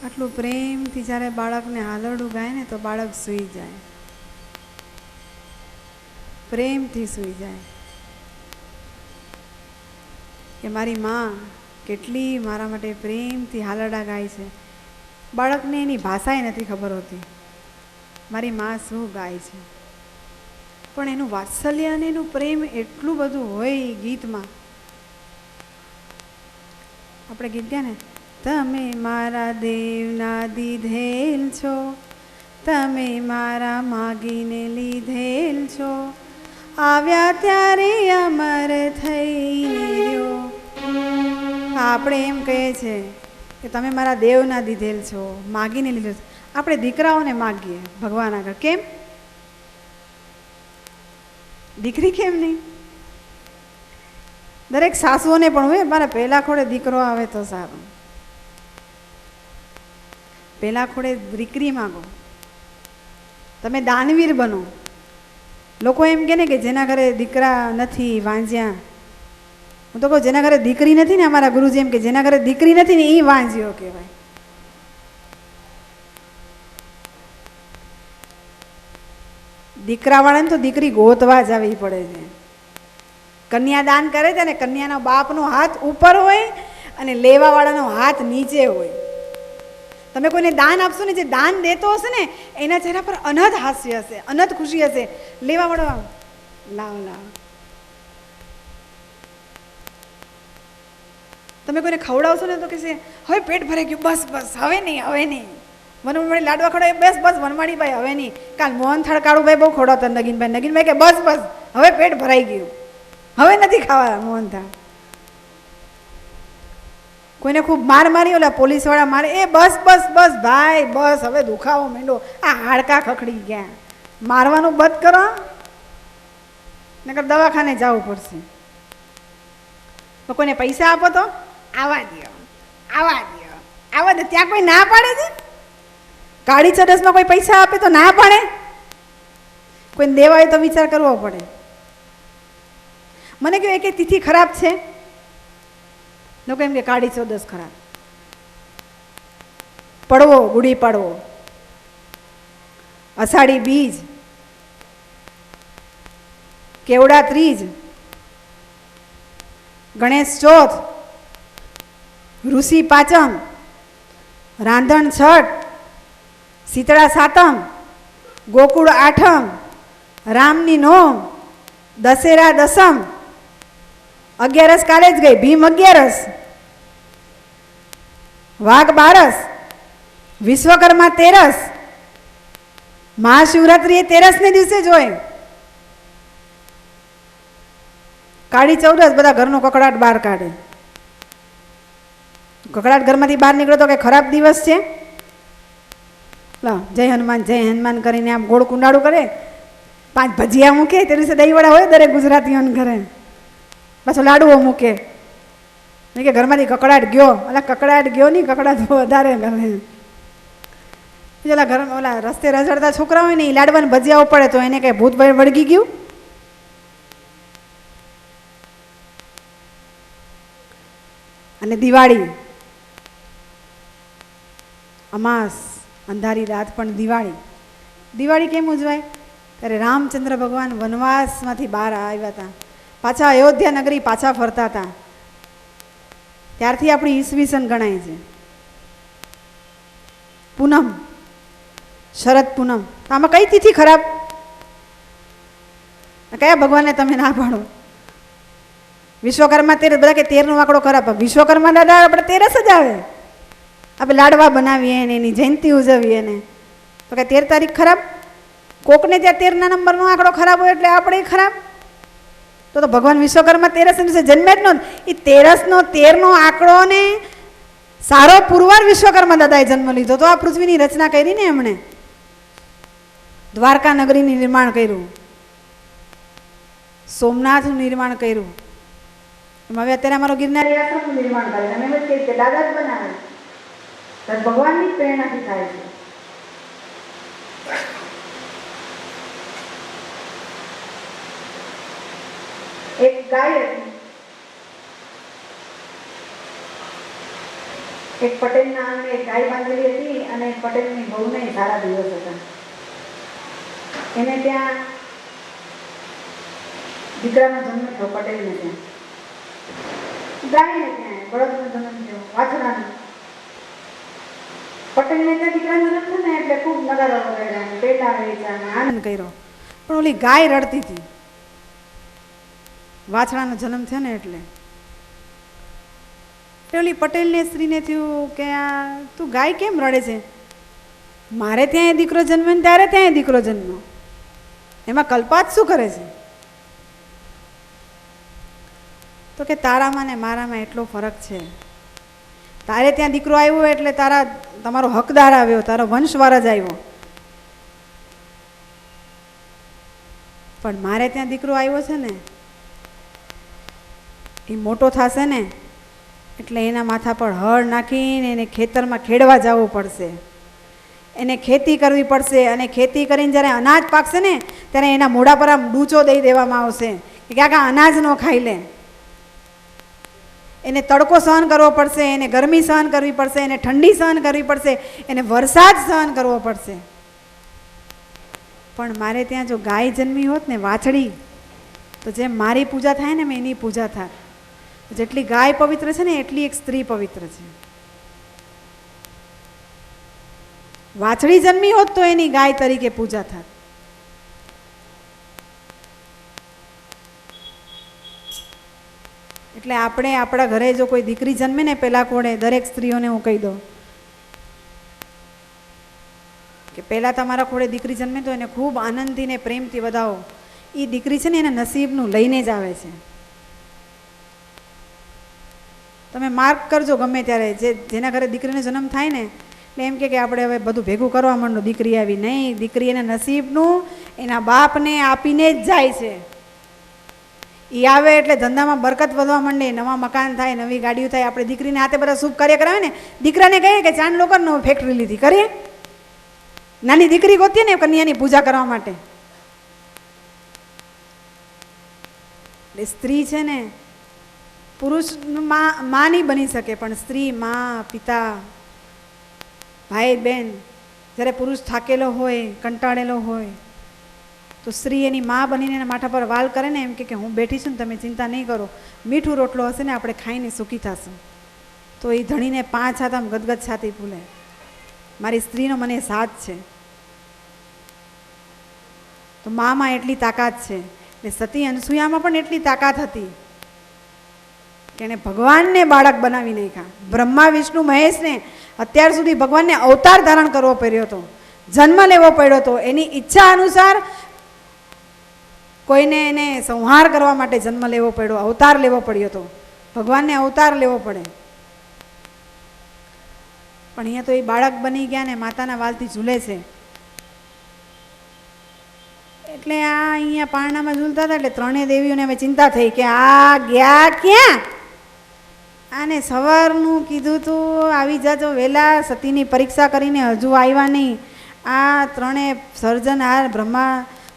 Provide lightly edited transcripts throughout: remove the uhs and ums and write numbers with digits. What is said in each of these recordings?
આટલું પ્રેમથી જ્યારે બાળકને હાલરડું ગાય ને તો બાળક સૂઈ જાય, પ્રેમથી સૂઈ જાય કે મારી માં કેટલી મારા માટે પ્રેમથી હાલરડા ગાય છે. બાળકને એની ભાષાએ નથી ખબર હોતી મારી માં શું ગાય છે, પણ એનું વાત્સલ્ય અને એનું પ્રેમ એટલું બધું હોય એ ગીતમાં. આપણે ગીત ગયા ને, તમે મારા દેવના દીધેલ છો, તમે મારા માગીને લીધેલ છો, આવ્યા ત્યારે અમર થઈને રહ્યો. આપણે એમ કહીએ છે કે તમે મારા દેવના દીધેલ છો, માગીને લીધેલ છો. આપણે દીકરાઓને માગીએ ભગવાન આગળ, કેમ? દીકરી કેમ નહીં? દરેક સાસુઓને પણ હોય મારા પહેલા ખોડે દીકરો આવે તો સારું, પહેલા ખોડે દીકરી માગો, તમે દાનવીર બનો. લોકો એમ કે ને કે જેના ઘરે દીકરા નથી વાંજ્યા, હું તો કહું જેના ઘરે દીકરી નથી ને, અમારા ગુરુજી એમ કે જેના ઘરે દીકરી નથી ને એ વાંજ્યો કહેવાય. દીકરાવાળાને તો દીકરી ગોતવા જ આવી પડે છે. કન્યાદાન કરે છે ને કન્યાનો બાપનો હાથ ઉપર હોય અને લેવાવાળાનો હાથ નીચે હોય. તમે કોઈને દાન આપશો ને, જે દાન દેતો હશે ને એના ચહેરા પર અનહદ હાસ્ય હશે, અનહદ ખુશી હશે. લેવાવાળો લાવ લાવ. તમે કોઈને ખવડાવશો ને તો કહેશે હવે પેટ ભરાઈ ગયું, બસ બસ હવે નહીં હવે નહીં. વનવાણી લાડવા ખવડાવે, બસ બસ વનવાણીભાઈ હવે નહીં. કાલ મોહન થાળ કાળુભાઈ બહુ ખવડાવતા નગીનભાઈ, નગીનભાઈ કે બસ બસ હવે પેટ ભરાઈ ગયું, હવે નથી ખાવા મોહન થાળ. કોઈને ખૂબ માર મારી, ઓલા પોલીસવાળા મારે, એ બસ બસ બસ ભાઈ બસ હવે દુખાવો માંડો, આ હાડકા ખખડી ગયા, મારવાનું બંધ કરો નકર દવાખાને જવું પડશે. તો કોઈને પૈસા આપો તો આવા દો આવા દો આવા દો, ત્યાં કોઈ ના પાડે છે? કાળી ચરસમાં કોઈ પૈસા આપે તો ના પાડે? કોઈને દેવા હોય તો વિચાર કરવો પડે. મને કહ્યું એક તિથિ ખરાબ છે, લોકો એમ કે કાળી ચૌદસ ખરાબ, પડવો ગુડી પડવો, અષાઢી બીજ, કેવડા ત્રીજ, ગણેશ ચોથ, ઋષિ પાંચમ, રાંધણ છઠ, શીતળા સાતમ, ગોકુળ આઠમ, રામની નોમ, દશેરા દસમ, 11 કાલે જ ગઈ ભીમ 11, વાઘ બારસ, વિશ્વકર્મા તેરસ, મહાશિવરાત્રી એ 13 ને દિવસે જ હોય. કાળી ચૌદસ બધા ઘરનો કકડાટ બહાર કાઢે. કકડાટ ઘરમાંથી બહાર નીકળો તો કે ખરાબ દિવસ છે, જય હનુમાન કરીને આમ ગોળ કુંડાળું કરે, 5 ભજીયા મૂકે, તે દિવસે દહીંવડા હોય દરેક ગુજરાતીઓને ઘરે, પાછો લાડુઓ મૂકે. નહીં કે ઘરમાંથી કકડાટ ગયો, અલા કકડાટ ગયો નહીં, કકડાટ વધારે કરે. ઓલા ઘર ઓલા રસ્તે રઝળતા છોકરા હોય ને એ લાડવાને ભજીયા પડે તો એને કઈ ભૂત વળગી ગયું. અને દિવાળી, અમાસ, અંધારી રાત પણ દિવાળી. દિવાળી કેમ ઉજવાય? ત્યારે રામચંદ્ર ભગવાન વનવાસમાંથી બહાર આવ્યા હતા, પાછા અયોધ્યા નગરી પાછા ફરતા હતા, ત્યારથી આપણી ઈસવીસન ગણાય છે. પૂનમ, શરદ પૂનમ, આમાં કઈ તિથિ ખરાબ? કયા ભગવાનને તમે ના પાડો? વિશ્વકર્મા તેરસ, બધા કે 13નો આંકડો ખરાબ. વિશ્વકર્મા દાદા આપણે 13 જ આવે, આપણે લાડવા બનાવીએ ને એની જયંતિ ઉજવીએ ને, તો કે 13 તારીખ ખરાબ? કોકને ત્યાં 13ના નંબરનો આંકડો ખરાબ હોય એટલે આપણે ખરાબ? તો ભગવાન વિશ્વકર્મા 13 દિવસે જન્મે જ નો, એ 13નો આંકડો ને સારો પુરવાર વિશ્વકર્મા દાદાએ જન્મ લીધો તો આ પૃથ્વીની રચના કરી ને એમણે, દ્વારકા નગરીનું નિર્માણ કર્યું, સોમનાથનું નિર્માણ કર્યું. હવે અત્યારે અમારો ગિરનારી આશ્રમનું નિર્માણ કરે, અમે એમ જ કહીએ કે દાદા જ બનાવે, ભગવાનની પ્રેરણાથી થાય છે. એક ગાય હતી, એક પટેલના આંગણે એક ગાય બાંધેલી હતી અને પટેલની બહુને સારા દિવસ હતા. એને ત્યાં દીકરાનો જન્મ થયો. પટેલને ત્યાં ગાયને ત્યાં બળદનો જન્મ થયો, વાછડાનો. પટેલને ત્યાં દીકરાનો જન્મ થયો ને એટલે ખૂબ નગારા વગાડ્યા, પેટા વેચ્યા, આનંદ કર્યો. પણ ઓલી ગાય રડતી હતી. વાછડાનો જન્મ થયો ને એટલે ઓલી પટેલને સ્ત્રીને થયું કે આ તું ગાય કેમ રડે છે? મારે ત્યાં દીકરો જન્મે ને ત્યારે ત્યાં દીકરો જન્મ્યો, એમાં કલ્પાત શું કરે છે? તો કે તારામાં ને મારામાં એટલો ફરક છે. તારે ત્યાં દીકરો આવ્યો એટલે તમારો હકદાર આવ્યો, તારો વંશવારજ આવ્યો. પણ મારે ત્યાં દીકરો આવ્યો છે ને એ મોટો થશે ને એટલે એના માથા પર હળ નાખીને એને ખેતરમાં ખેડવા જવું પડશે, એને ખેતી કરવી પડશે. અને ખેતી કરીને જ્યારે અનાજ પાકશે ને ત્યારે એના મોઢા પર આમ ડૂચો દઈ દેવામાં આવશે કે ક્યાંક અનાજ ન ખાઈ લે. એને તડકો સહન કરવો પડશે, એને ગરમી સહન કરવી પડશે, એને ઠંડી સહન કરવી પડશે, એને વરસાદ સહન કરવો પડશે. પણ મારે ત્યાં જો ગાય જન્મી હોત ને, વાછડી, તો જેમ મારી પૂજા થાય ને એની પૂજા થાય. જેટલી ગાય પવિત્ર છે ને એટલી એક સ્ત્રી પવિત્ર છે. વાછડી જન્મી હોત તો એની ગાય તરીકે પૂજા થાય. એટલે આપણે આપણા ઘરે જો કોઈ દીકરી જન્મે ને, પેલા કોડે દરેક સ્ત્રીઓને હું કહી દઉં કે પહેલાં તમારા ખોડે દીકરી જન્મે તો એને ખૂબ આનંદથી ને પ્રેમથી વધાવો. એ દીકરી છે ને એના નસીબનું લઈને જ આવે છે. તમે માર્ક કરજો ગમે ત્યારે, જેના ઘરે દીકરીનો જન્મ થાય ને એટલે એમ કે આપણે હવે બધું ભેગું કરવા માંડો, દીકરી આવી. નહીં, દીકરી એના નસીબનું એના બાપને આપીને જ જાય છે. એ આવે એટલે ધંધામાં બરકત વધવા માંડે, નવા મકાન થાય, નવી ગાડીઓ થાય. આપણે દીકરીને હાથે બધા શુભ કાર્ય કરાવે ને, દીકરાને કહીએ કે ચાંદ લોકોને ફેક્ટરી લીધી કરીએ, નાની દીકરી ગોતીએ ને કન્યાની પૂજા કરવા માટે. એટલે સ્ત્રી છે ને પુરુષ માં નહીં બની શકે, પણ સ્ત્રી માં, પિતા, ભાઈ, બેન. જ્યારે પુરુષ થાકેલો હોય, કંટાળેલો હોય તો સ્ત્રી એની માં બનીને એના માથા પર વાલ કરે ને, એમ કે હું બેઠી છું ને, તમે ચિંતા નહીં કરો, મીઠું રોટલો હશે ને આપણે ખાઈને સુખી થશું. તો એ ધણીને 5 હાથ આમ ગદગદ છાતી ફૂલે, મારી સ્ત્રીનો મને સાથ છે. તો મામાં એટલી તાકાત છે. એટલે સતી અનસુયામાં પણ એટલી તાકાત હતી કે એને ભગવાનને બાળક બનાવી નાખ્યા. બ્રહ્મા, વિષ્ણુ, મહેશને અત્યાર સુધી ભગવાનને અવતાર ધારણ કરવો પડ્યો હતો, જન્મ લેવો પડ્યો હતો. એની ઈચ્છા અનુસાર કોઈને એને સંહાર કરવા માટે જન્મ લેવો પડ્યો, અવતાર લેવો પડ્યો હતો. ભગવાનને અવતાર લેવો પડે. પણ અહીંયા તો એ બાળક બની ગયા ને માતાના વાલથી ઝૂલે છે. એટલે આ અહીંયા પારણામાં ઝૂલતા હતા એટલે ત્રણેય દેવીઓને હવે ચિંતા થઈ કે આ ગયા ક્યાં? આને સવારનું કીધું તું આવી જાજો વહેલા, સતીની પરીક્ષા કરીને હજુ આવ્યા નહીં. આ ત્રણેય સર્જનહાર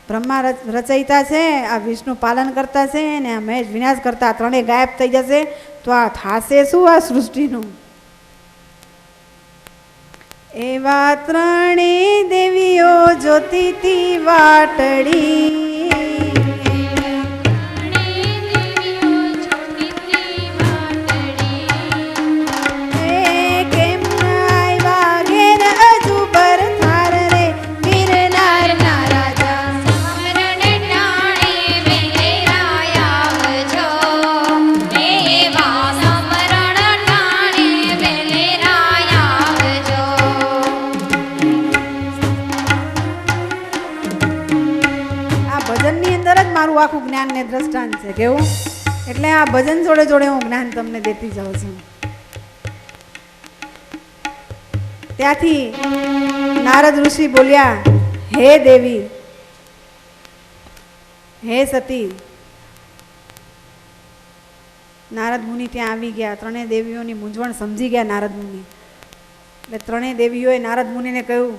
બ્રહ્મા રચયિતા છે, આ વિષ્ણુ પાલન કરતા છે ને આ મહેશ વિનાશ કરતા. ત્રણેય ગાયબ થઈ જશે તો આ થાશે શું આ સૃષ્ટિનું? એવા ત્રણેય દેવીઓ જોતીતી વાટડી, આખું જ્ઞાન ને દ્રષ્ટાંત છે કેવું. એટલે આ ભજન જોડે જોડે હું જ્ઞાન તમને દેતી જાઉં છું. ત્યાંથી નારદ ઋષિ બોલ્યા, હે દેવી, હે સતી. નારદ મુનિ ત્યાં આવી ગયા. ત્રણેય દેવીઓની મૂંઝવણ સમજી ગયા નારદ મુનિ. એટલે ત્રણેય દેવીઓએ નારદ મુનિને કહ્યું,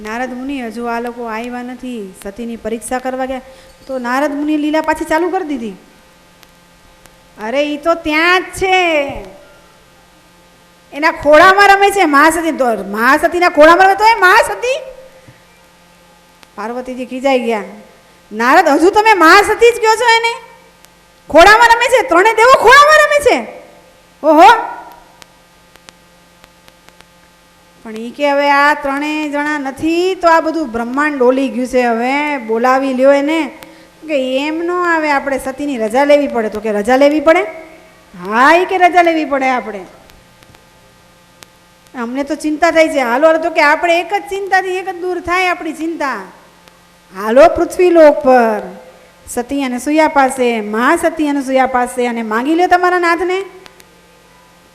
નારદ મુનિ હજુ આ લોકો આવ્યા નથી, સતીની પરીક્ષા કરવા ગયા. તો નારદ મુનિ લીલા પાછી ચાલુ કરી દીધી. અરે એ તો ત્યાં જ છે, એના ખોળામાં રમે છે મહાસતી. તો મહાસતીના ખોળામાં રમે તો એ મહાસતી. પાર્વતીજી ખીજાઈ ગયા. નારદ હજુ તમે મહાસતી જ કહો છો એને? ખોળામાં રમે છે, ત્રણે દેવો ખોળામાં રમે છે. ઓહો. પણ એ કે હવે આ ત્રણેય જણા નથી તો આ બધું બ્રહ્માંડ ડોલી ગયું છે, હવે બોલાવી લ્યો એને. કે એમ ન આવે, આપણે સતીની રજા લેવી પડે. તો કે રજા લેવી પડે? હા, એ કે રજા લેવી પડે આપણે. અમને તો ચિંતા થાય છે. હાલો. તો કે આપણે એક જ ચિંતાથી એક જ દૂર થાય આપણી ચિંતા. હાલો પૃથ્વીલોક પર સતી અને સુયા પાસે, મહાસતી અને સુયા પાસે, અને માંગી લ્યો તમારા નાથને.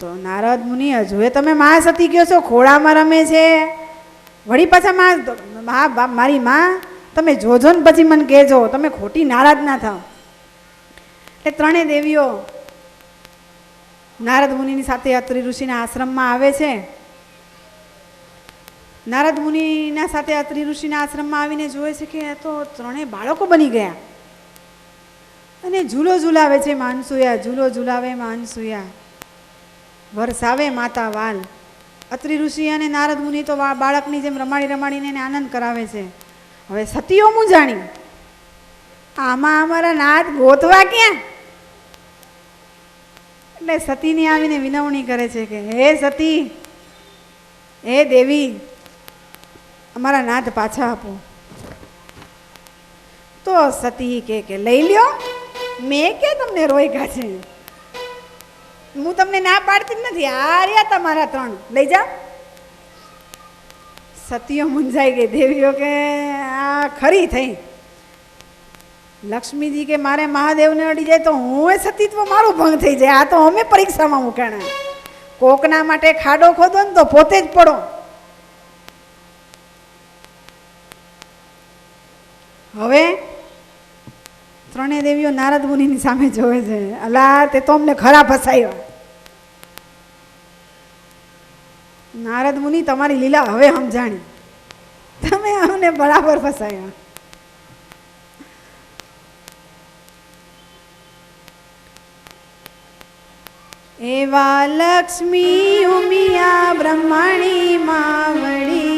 તો નારદ મુનિ હજુ તમે મહાસતી કહો છો, ખોળામાં રમે છે, વળી પાછા મારી માં તમે જોજો ને પછી મને કહેજો, તમે ખોટી નારાજ ના થાવ. એટલે ત્રણેય દેવીઓ નારદ મુનિની સાથે અત્રિ ઋષિના આશ્રમમાં આવે છે. નારદ મુનિના સાથે અત્રિ ઋષિના આશ્રમમાં આવીને જોવે છે કે તો ત્રણેય બાળકો બની ગયા અને ઝૂલો ઝુલાવે છે માનસુયા, ઝૂલો ઝુલાવે માનસુયા, વરસાવે માતા વાલ. અત્રિ ઋષિ અને નારદ મુનિ તો બાળકની જેમ રમાડી રમાડીને એને આનંદ કરાવે છે. હવે સતીઓ હું જાણી, આમાં અમારા નાથ ગોતવા ક્યાં? એટલે સતીની આવીને વિનવણી કરે છે કે હે સતી, હે દેવી, અમારા નાથ પાછા આપો. તો સતી કે લઈ લ્યો, મેં કે તમને રોયકા છે, હું તમને ના પાડતી જ નથી. આ રહ્યા તમારા ત્રણ, લઈ જાઓ. સતીઓ મૂંઝાઈ ગઈ. દેવીઓ કે આ ખરી થઈ. લક્ષ્મીજી કે મારે મહાદેવને અડી જાય તો હું એ સતીત્વ મારું ભંગ થઈ જાય. આ તો અમે પરીક્ષામાં મૂકાણા. કોકના માટે ખાડો ખોદો ને તો પોતે જ પડો. હવે ત્રણેય દેવીઓ નારદ મુનિની સામે જોવે છે. અલા, તે તો અમને ખરા ફસાયો. નારદ મુનિ, તમારી લીલા હવે સમજાણી, તમે અમને બરાબર ફસાયા. એવા લક્ષ્મી ઉમિયા બ્રહ્મણી માવડી,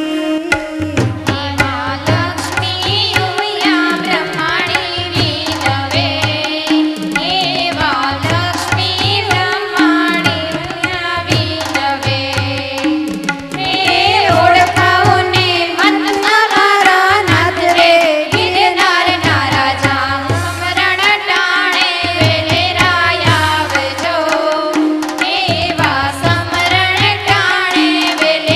વેલે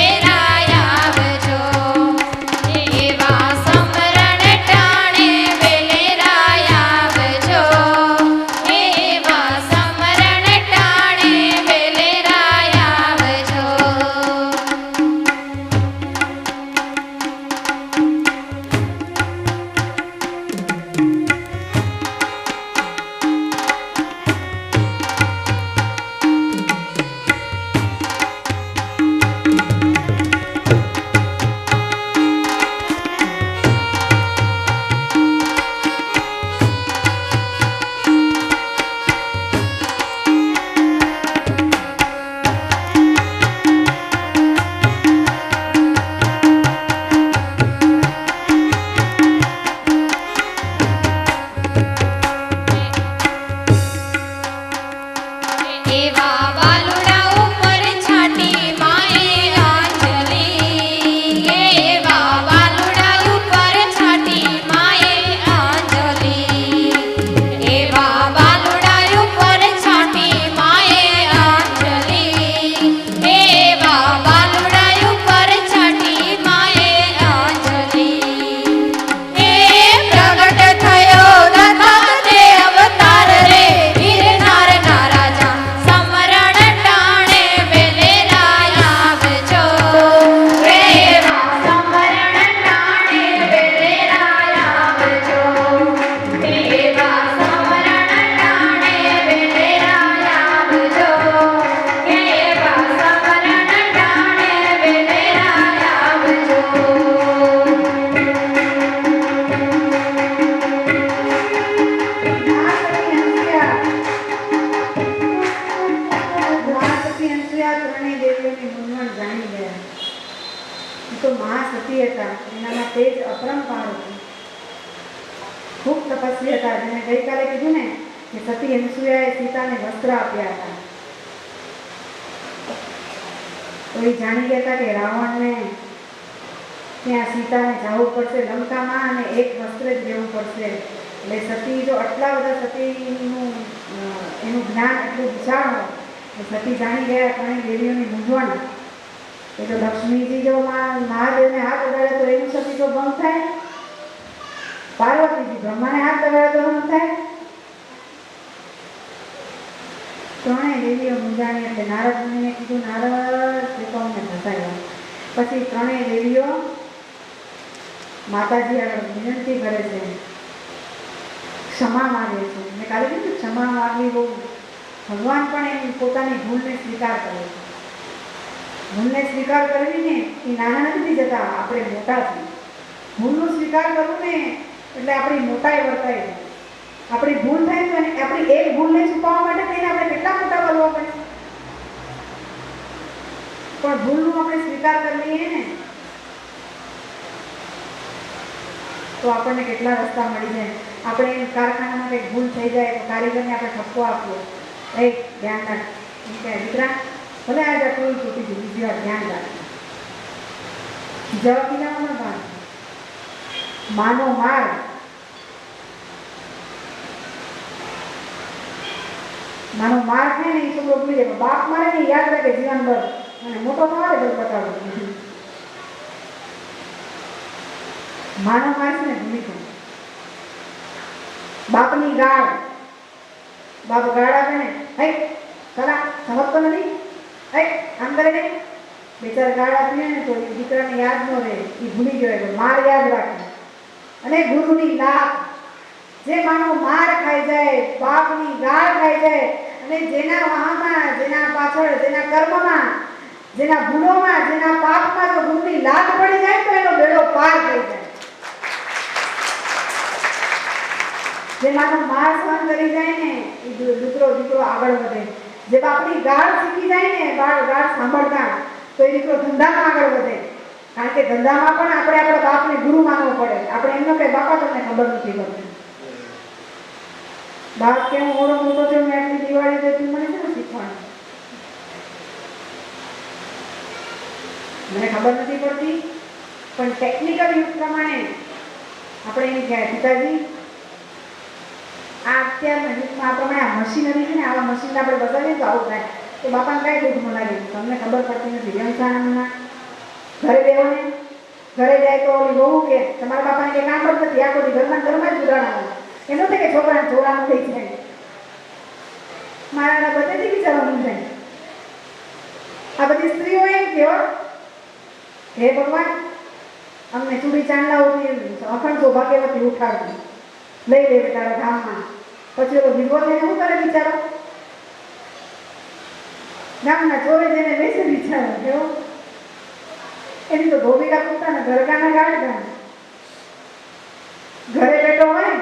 તો મહાસતી હતા, એનામાં તેજ અપરંપાર હતું, ખૂબ તપસ્વી હતા. જેને ગઈકાલે કીધું ને કે સતી અનસૂયાએ સીતાને વસ્ત્ર આપ્યા હતા. તો એ જાણી ગયા હતા કે રાવણને ત્યાં સીતાને જવું પડશે લંકામાં અને એક વસ્ત્ર જ લેવું પડશે. એટલે સતી જો આટલા બધા સતીનું એનું જ્ઞાન એટલું વિશાળ હોય, સતી જાણી ગયા ઘણી દેવીઓની મૂંઝવણ કે જો લક્ષ્મીજી જો મહાદેવને હાથ અડાડે તો એનું સતી જો ભંગ થાય, પાર્વતીજી બ્રહ્માને હાથ અડાડે તો ભંગ થાય. ત્રણેય દેવીઓ મૂંઝાણી એટલે નારદ મુનિને કીધું, નારદ તે તો અમને ફસાયા. પછી ત્રણેય દેવીઓ માતાજી આગળ વિનંતી કરે છે, ક્ષમા માંગે છે. મેં કાલે કીધું ક્ષમા માંગવી બહુ, ભગવાન પણ એની પોતાની ભૂલને સ્વીકાર કરે છે. ભૂલને સ્વીકાર કરવીને એ નાના નથી જતા, આપણે મોટા છીએ. ભૂલનો સ્વીકાર કરવું ને એટલે આપણી મોટાઈ વર્તાય છે. આપણી ભૂલ થાય તો આપણી એક ભૂલને છુપાવવા માટે થઈને આપણે કેટલા મોટા બનવા પડે, પણ ભૂલનો આપણે સ્વીકાર કરી લઈએ ને તો આપણને કેટલા રસ્તા મળી જાય. આપણે કારખાનામાં કંઈક ભૂલ થઈ જાય તો કારીગરને આપણે ઠપકો આપવો, એ ધ્યાન રાખ, કે દીકરા ભલે આજે કોઈ છૂટી ગયું, બીજી વાર ધ્યાન રાખજો. જવા પીલામાં ભાગ માનો માર, માનો માર થાય ને એ છોકરો ભૂલી જાય, બાપ મારે ને યાદ રાખે જીવનભર, અને મોટો તમારે બસ બતાવો. માનો માર છે ને ભૂલી જાય. બાપની ગાળ, બાપ ગાળ આપે ને, હે ખરા સમજતો નથી, હે આમ કરે ને, બે ચાર ગાળ આપીએ ને તો એ દીકરાને યાદ ન રહે, એ ભૂલી ગયો. માર યાદ રાખે. અને ગુરુની લાત, જે માનો માર ખાઈ જાય, બાપની ગાળ ખાઈ જાય, અને જેના વાહમાં, જેના પાછળ, જેના કર્મમાં, જેના ભૂલોમાં, જેના પાપમાં જો ગુરુની લાત પડી જાય તો એનો બેડો પાર થઈ જાય. જે માનો માર સહન કરી જાય ને એ દીકરો આગળ વધે. જે બાપની ગાળ શીખી જાય ને, ગાળ સાંભળતા, તો એ દીકરો ધંધામાં આગળ વધે. કારણ કે ધંધામાં પણ આપણે આપણા બાપને ગુરુ માનવો પડે. આપણે એમનો કે બાપા તમને ખબર નથી પડતી, બાપ કે હું ઓળો મોટો થયો, મેં આટલી દિવાળી દે, તું મને શું શીખવાડે, મને ખબર નથી પડતી. પણ ટેકનિકલ યુગ પ્રમાણે આપણે એમ કહેવાય, પિતાજી આ અત્યારના યુગમાં આ પ્રમાણે આ મશીનરી છે ને, આવા મશીન આપણે બતાવીએ તો આવું થાય. તો બાપાને કાંઈ દુઃખ ન લાગે, તમને ખબર પડતી નથી. વ્યવસાયના ઘરે બેહોને, ઘરે જાય તો ઓલી બહુ કે તમારા બાપાને કંઈ કામ જ નથી, આખો દી ઘરમાં જ ઉડાડવાનું. એમ નથી કે છોકરાને ચોરાનું થઈ જાય, મારા બધેથી વિચારવાનું થાય. આ બધી સ્ત્રીઓ એમ કહો, હે ભગવાન અમને ચૂડી ચાંદલાઓથી અખંડ સૌભાગ્યવતી ઉઠાડતી, લઈ લે તારા ધામમાં. પછી ઓલો વિધવો થઈને શું કરે બિચારો, ગામના ચોરે જઈને બેસે બિચારો, કેવો એની તો ધોબીડા પૂરતા ને ઘરગાના ગાળતા. ઘરે બેઠો હોય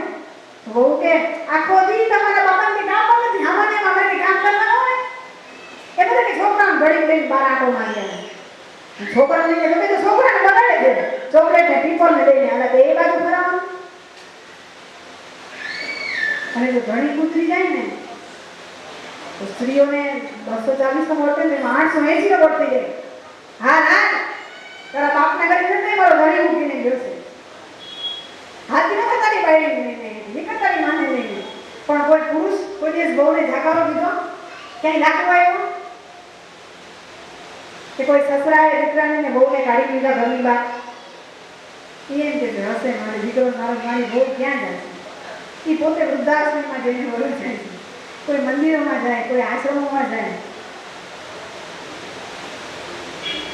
બહુ કે આખો દી તમારા બાપાને કામ નથી, આમાં અમારે કામ કરવાનું હોય, એ બધા કે છોકરાને ઘડી લઈને બાર આટો માર્યા. છોકરાને ગમે તો છોકરાને બગાડે છે, ચોકલેટ ને પીપલ ને લઈને હાલે તો એ બાજુ ફરાવાનું. અને જો ઘણી ગુજરી જાય ને તો સ્ત્રીઓને 240 નો વોટ ને 880 નો વોટ થઈ જાય. હા ના તારા બાપના ઘરે નથી, મારો ઘરે મૂકીને ગયો છે, હાથી ન તારી બાઈ નીકળ તારી માને લઈને. પણ કોઈ પુરુષ કોઈ દિવસ બહુને જાકારો દીધો, ક્યાંય લાકડો આવ્યો કે કોઈ સસરાએ દીકરાને બહુને કાઢી દીધા ઘરની બહાર, એમ કે હશે મારી દીકરો મારી બહુ ક્યાં જાય છે. એ પોતે વૃદ્ધાશ્રમમાં જઈને વળું જાય છે, કોઈ મંદિરોમાં જાય, કોઈ આશ્રમોમાં જાય.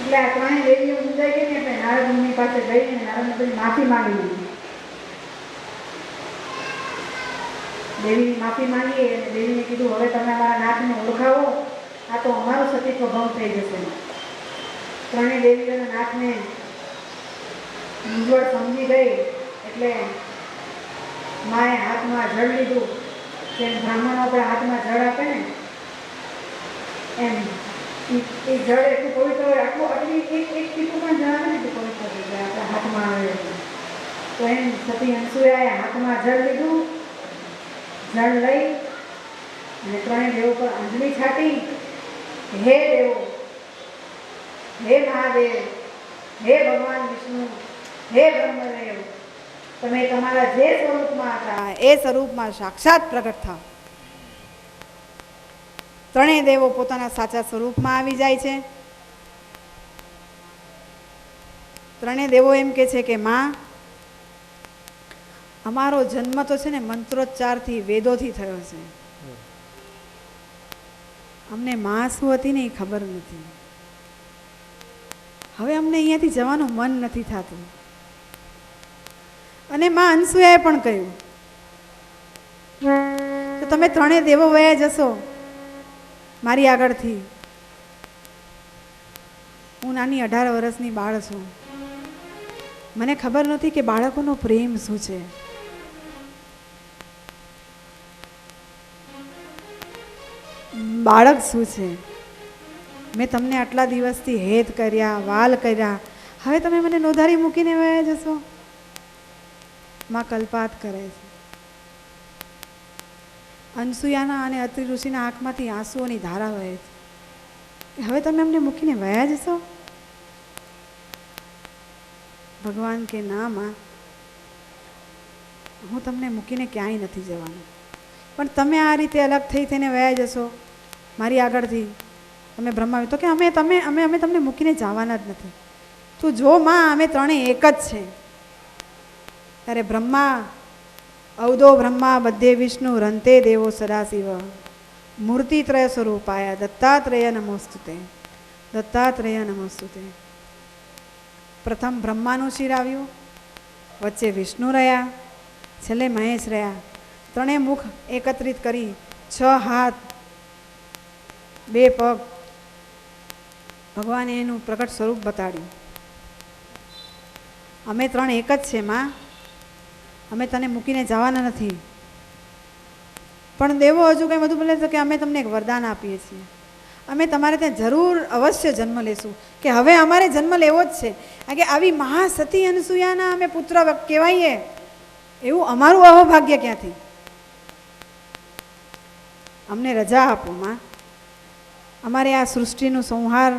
એટલે આ ત્રણેય દેવીઓ મૂંઝાઈ ગઈ ને એટલે નારદ મુનિ પાસે જઈને નારદ બધી માફી માંગી લીધી. દેવીની માફી માંગી અને દેવીને કીધું હવે તમે અમારા નાથને ઓળખાવો, આ તો અમારું સતીત્વ ભંગ થઈ જશે. ત્રણેય દેવીઓના નાથને મૂંઝવણ સમજી ગઈ એટલે માએ હાથમાં જળ લીધું, જેમ બ્રાહ્મણો આપણા હાથમાં જળ આપે ને એમ એ જળ એટલું પવિત્ર હોય, આટલું આટલી એક ટીપું પણ જળ આવે ને એટલું પવિત્ર તો એમ સતી અનસુયાએ હાથમાં જળ લીધું. જળ લઈ અને ત્રણેય દેવો પર અંજલિ છાટી. હે દેવો, હે મહાદેવ, હે ભગવાન વિષ્ણુ, હે બ્રહ્મદેવ, તમે તમારા જે સ્વરૂપમાં હતા એ સ્વરૂપમાં સાક્ષાત પ્રગટ થાવ. ત્રણેય દેવો પોતાના સાચા સ્વરૂપમાં આવી જાય છે. ત્રણેય દેવો એમ કે છે કે માં, અમારો જન્મ તો છે ને મંત્રોચ્ચારથી વેદોથી થયો છે. અમને માં શું હતી ને એ ખબર નથી. હવે અમને અહીંયાથી જવાનું મન નથી થતું. અને માં અનસુયાએ પણ કહ્યું તો તમે ત્રણેય દેવો વયા જશો મારી આગળથી. હું નાની 18 વર્ષની બાળ છું. મને ખબર નથી કે બાળકોનો પ્રેમ શું છે. બાળક શું છે. મેં તમને આટલા દિવસથી હેત કર્યા, વાલ કર્યા, હવે તમે મને નોધારી મૂકીને વયા જશો. માં કલ્પાત કરે છે. અનસુયાના અને અત્રિ ઋષિના આંખમાંથી આંસુઓની ધારા વહે છે. હવે તમે અમને મૂકીને વયા જશો. ભગવાન કે ના માં, હું તમને મૂકીને ક્યાંય નથી જવાનું. પણ તમે આ રીતે અલગ થઈ થઈને વયા જશો મારી આગળથી. તમે બ્રહ્મા તો કે અમે તમને મૂકીને જવાના જ નથી. તું જો માં, અમે ત્રણેય એક જ છે. ત્યારે બ્રહ્મા, અવધો બ્રહ્મા બધે વિષ્ણુ રંતે દેવો સદાશિવ મૂર્તિત્રય સ્વરૂપાય દત્તાત્રેય નમોસ્તુતે. દત્તાત્રેય નમોસ્તુતે. પ્રથમ બ્રહ્માનું શિર આવ્યું, વચ્ચે વિષ્ણુ રહ્યા, છેલ્લે મહેશ રહ્યા. ત્રણેય મુખ એકત્રિત કરી 6 હાથ 2 પગ ભગવાને એનું પ્રગટ સ્વરૂપ બતાડ્યું. અમે ત્રણ એક જ છે માં, અમે તને મૂકીને જવાના નથી. પણ દેવો હજુ કંઈ બધું બોલે તો કે અમે તમને એક વરદાન આપીએ છીએ. અમે તમારે ત્યાં જરૂર અવશ્ય જન્મ લેશું. કે હવે અમારે જન્મ લેવો જ છે. કારણ કે આવી મહાસતી અનસુયાના અમે પુત્ર કહેવાઈએ એવું અમારું અહોભાગ્ય ક્યાંથી. અમને રજા આપો માં. અમારે આ સૃષ્ટિનું સંહાર,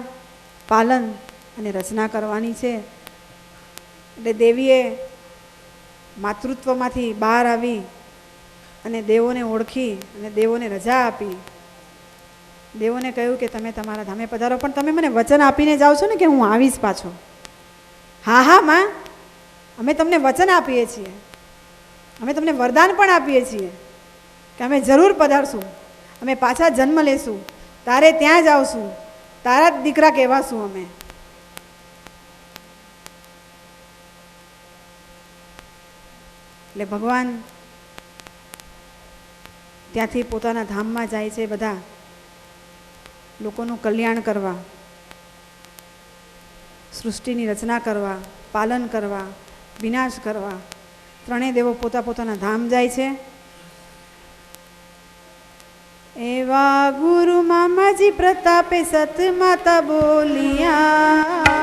પાલન અને રચના કરવાની છે. એટલે દેવીએ માતૃત્વમાંથી બહાર આવી અને દેવોને ઓળખી અને દેવોને રજા આપી. દેવોને કહ્યું કે તમે તમારા ધામે પધારો, પણ તમે મને વચન આપીને જાઓ છો ને કે હું આવીશ પાછો. હા હા માં, અમે તમને વચન આપીએ છીએ, અમે તમને વરદાન પણ આપીએ છીએ કે અમે જરૂર પધારશું, અમે પાછા જન્મ લેશું, તારે ત્યાં જ આવશું, તારા જ દીકરા કહેવાશું અમે. એટલે ભગવાન ત્યાંથી પોતાના ધામમાં જાય છે બધા લોકોનું કલ્યાણ કરવા, સૃષ્ટિની રચના કરવા, પાલન કરવા, વિનાશ કરવા. ત્રણેય દેવો પોતાના ધામ જાય છે. એવા ગુરુ મામાજી પ્રતાપે સત માતા બોલિયા.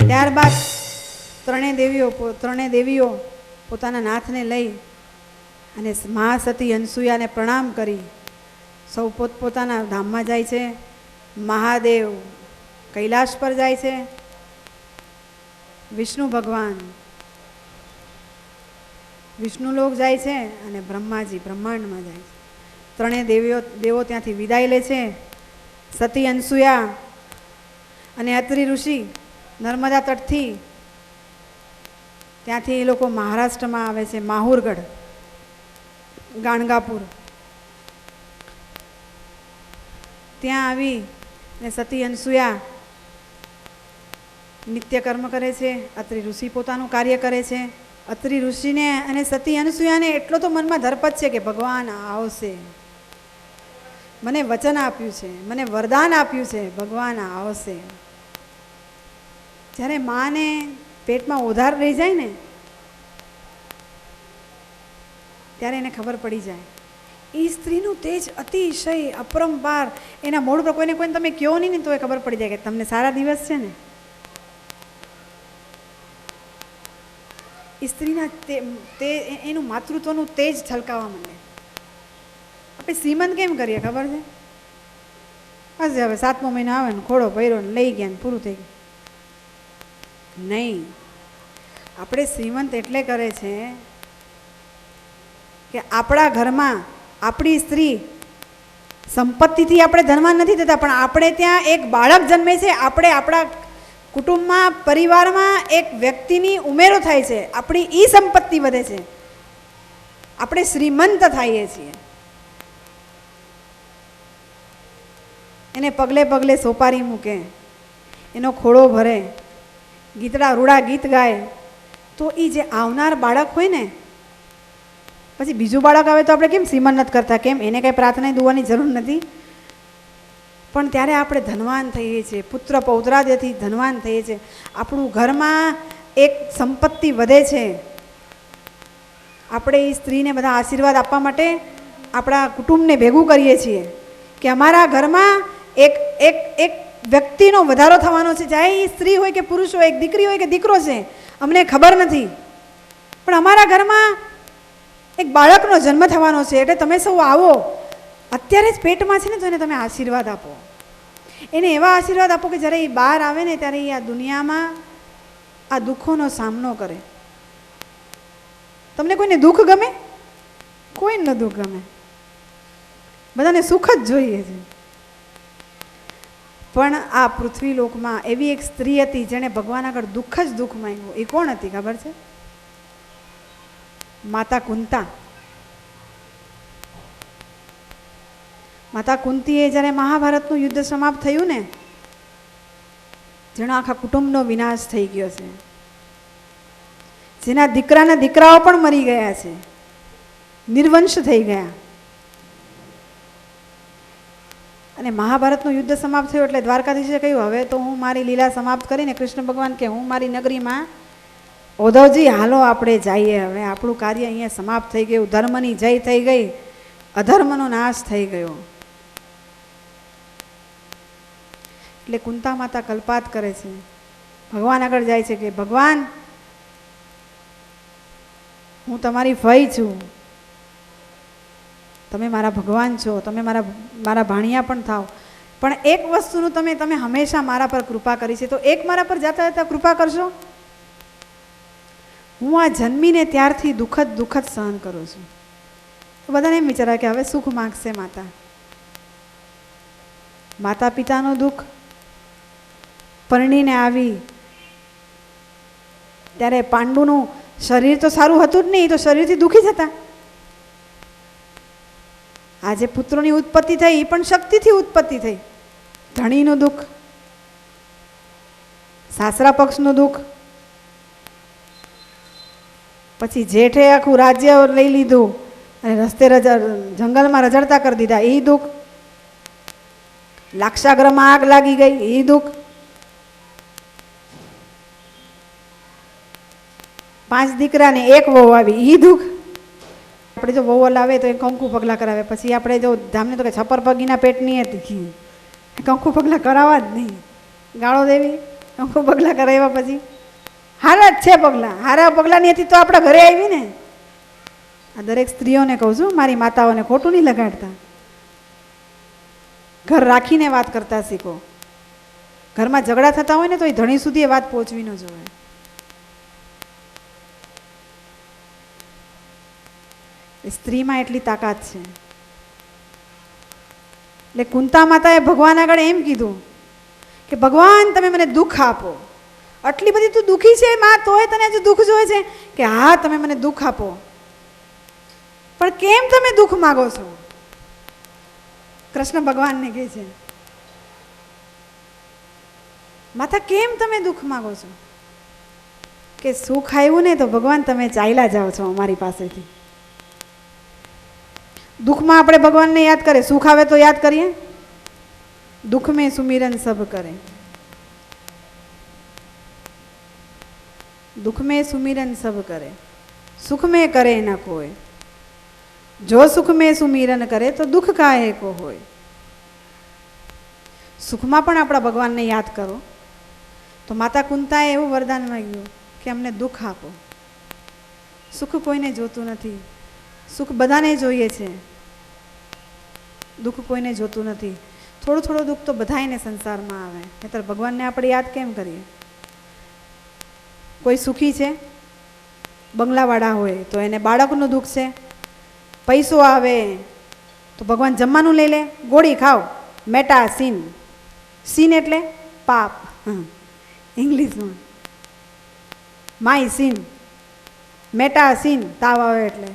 ત્યારબાદ ત્રણેય દેવીઓ પોતાના નાથને લઈ અને મહાસતી અનસુયાને પ્રણામ કરી સૌ પોતપોતાના ધામમાં જાય છે. મહાદેવ કૈલાશ પર જાય છે, વિષ્ણુ ભગવાન વિષ્ણુલોક જાય છે અને બ્રહ્માજી બ્રહ્માંડમાં જાય છે. ત્રણેય દેવો ત્યાંથી વિદાય લે છે. સતી અનસુયા અને અત્રિ ઋષિ નર્મદા તટથી ત્યાંથી એ લોકો મહારાષ્ટ્રમાં આવે છે, માહુરગઢ, ગાણગાપુર. ત્યાં આવી ને સતી અનસુયા નિત્ય કર્મ કરે છે, અત્રિ ઋષિ પોતાનું કાર્ય કરે છે. અત્રિ ઋષિને અને સતી અનસુયાને એટલો તો મનમાં ધરપત છે કે ભગવાન આવશે, મને વચન આપ્યું છે, મને વરદાન આપ્યું છે, ભગવાન આવશે. જ્યારે માને પેટમાં ઓધાર રહી જાય ને ત્યારે એને ખબર પડી જાય એ સ્ત્રીનું તેજ અતિશય અપરંપાર. એના મોઢ પર કોઈને તમે કહો નહીં ને તો એ ખબર પડી જાય કે તમને સારા દિવસ છે ને. સ્ત્રીના તે એનું માતૃત્વનું તેજ છલકાવા માંડે. આપણે શ્રીમંત કેમ કરીએ ખબર છે? હશે હવે 7મો મહિનો આવે ને ખોડો ભર્યો ને લઈ ગયા ને પૂરું થઈ ગયું. નહીં, આપણે શ્રીમંત એટલે કરે છે કે આપણા ઘરમાં આપણી સ્ત્રી, સંપત્તિથી આપણે ધનવાન નથી થતા, પણ આપણે ત્યાં એક બાળક જન્મે છે, આપણે આપણા કુટુંબમાં પરિવારમાં એક વ્યક્તિની ઉમેરો થાય છે, આપણી ઈ સંપત્તિ વધે છે, આપણે શ્રીમંત થઈએ છીએ. એને પગલે પગલે સોપારી મૂકે, એનો ખોળો ભરે, ગીતડા રૂડા ગીત ગાય, તો એ જે આવનાર બાળક હોય ને, પછી બીજું બાળક આવે તો આપણે કેમ શ્રીમંત નથી કરતા? કેમ? એને કંઈ પ્રાર્થના દુવાની જરૂર નથી. પણ ત્યારે આપણે ધનવાન થઈએ છીએ, પુત્ર પૌત્રાદયથી ધનવાન થઈએ છીએ, આપણું ઘરમાં એક સંપત્તિ વધે છે. આપણે એ સ્ત્રીને બધા આશીર્વાદ આપવા માટે આપણા કુટુંબને ભેગું કરીએ છીએ કે અમારા ઘરમાં એક એક એક વ્યક્તિનો વધારો થવાનો છે, ચાહે એ સ્ત્રી હોય કે પુરુષ હોય, એક દીકરી હોય કે દીકરો છે, અમને ખબર નથી, પણ અમારા ઘરમાં એક બાળકનો જન્મ થવાનો છે, એટલે તમે સૌ આવો, અત્યારે જ પેટમાં છે ને તો એને તમે આશીર્વાદ આપો. એને એવા આશીર્વાદ આપો કે જ્યારે એ બહાર આવે ને ત્યારે એ આ દુનિયામાં આ દુઃખોનો સામનો કરે. તમને કોઈને દુઃખ ગમે? કોઈને ન દુઃખ ગમે, બધાને સુખ જ જોઈએ છે. પણ આ પૃથ્વી લોકમાં એવી એક સ્ત્રી હતી જેણે ભગવાન આગળ દુઃખ જ દુઃખ માંગ્યું. એ કોણ હતી ખબર છે? માતા કુંતા. માતા કુંતીએ જ્યારે મહાભારતનું યુદ્ધ સમાપ્ત થયું ને, જેનો આખા કુટુંબનો વિનાશ થઈ ગયો છે, જેના દીકરાના દીકરાઓ પણ મરી ગયા છે, નિર્વંશ થઈ ગયા, અને મહાભારતનું યુદ્ધ સમાપ્ત થયું એટલે દ્વારકાધીશે કહ્યું હવે તો હું મારી લીલા સમાપ્ત કરીને, કૃષ્ણ ભગવાન કે હું મારી નગરીમાં, ઉદ્ધવજી હાલો આપણે જઈએ, હવે આપણું કાર્ય અહીંયા સમાપ્ત થઈ ગયું, ધર્મની જય થઈ ગઈ, અધર્મનો નાશ થઈ ગયો. એટલે કુંતા માતા કલ્પાત કરે છે, ભગવાન આગળ જાય છે કે ભગવાન હું તમારી ફઈ છું, તમે મારા ભગવાન છો, તમે મારા ભાણિયા પણ થાવ, પણ એક વસ્તુનું તમે હંમેશા મારા પર કૃપા કરી છે, તો એક મારા પર જાતા જતા કૃપા કરશો? હું આ જન્મીને ત્યારથી દુઃખદ સહન કરું છું. તો બધાને એમ વિચારે કે હવે સુખ માગશે માતા. માતા પિતાનું દુઃખ, પરણીને આવી ત્યારે પાંડુનું શરીર તો સારું હતું જ નહીં, તો શરીરથી દુઃખી જતા. આજે પુત્રોની ઉત્પત્તિ થઈ એ પણ શક્તિથી ઉત્પત્તિ થઈ. ધણીનું દુઃખ, સાસરા પક્ષનું દુઃખ, પછી જેઠે આખું રાજ્ય લઈ લીધું અને રસ્તે જંગલમાં રઝળતા કરી દીધા, એ દુઃખ, લાક્ષાગ્રહમાં આગ લાગી ગઈ, એ દુઃખ, 5 દીકરાને 1 વહુ આવી, એ દુઃખ. આપણે જો વહુ લાવે તો એ કંકુ પગલાં કરાવે, પછી આપણે જો ધામને તો કે છપ્પર પગીના પેટની હતી, કંકુ પગલાં કરાવવા જ નહીં, ગાળો દેવી, કંકુ પગલાં કરાવ્યા પછી હારા જ છે પગલાં, હારા પગલાંની હતી તો આપણા ઘરે આવી ને. આ દરેક સ્ત્રીઓને કહું છું, મારી માતાઓને ખોટું નહીં લગાડતા, ઘર રાખીને વાત કરતા શીખો. ઘરમાં ઝઘડા થતા હોય ને તો એ ધણી સુધી એ વાત પહોંચવી ન જોઈએ. સ્ત્રીમાં એટલી તાકાત છે. એટલે કુંતા માતાએ ભગવાન આગળ એમ કીધું કે કે ભગવાન તમે મને દુઃખ આપો. આટલી બધી તું દુઃખી છે માં, તોય તને હજુ દુઃખ જોઈએ છે કે હા તમે મને દુઃખ આપો. પણ કેમ તમે દુઃખ માગો છો? કૃષ્ણ ભગવાનને કહે છે, માતા કેમ તમે દુઃખ માગો છો? કે સુખ આવ્યું ને તો ભગવાન તમે ચાલ્યા જાઓ છો અમારી પાસેથી. દુઃખમાં આપણે ભગવાનને યાદ કરીએ, સુખ આવે તો યાદ કરીએ. દુઃખ મેં સુમિરન સબ કરે, દુઃખ મેં સુમિરન સબ કરે, સુખ મેં કરે ન કોઈ. જો સુખ મેં સુમિરન કરે તો દુઃખ કાહે કો હોય. સુખમાં પણ આપણા ભગવાનને યાદ કરો. તો માતા કુંતાએ એવું વરદાન માંગ્યું કે અમને દુઃખ આપો. સુખ કોઈને જોતું નથી, સુખ બધાને જોઈએ છે, દુઃખ કોઈને જોતું નથી. થોડું થોડું દુઃખ તો બધાને સંસારમાં આવે, નહીંતર ભગવાનને આપણે યાદ કેમ કરીએ? કોઈ સુખી છે, બંગલાવાળા હોય તો એને બાળકનું દુઃખ છે. પૈસો આવે તો ભગવાન જમવાનું લઈ લે, ગોળી ખાઓ, મેટા સીન. સીન એટલે પાપ ઇંગ્લિશમાં. માય સીન, મેટા સીન, તાવ આવે એટલે.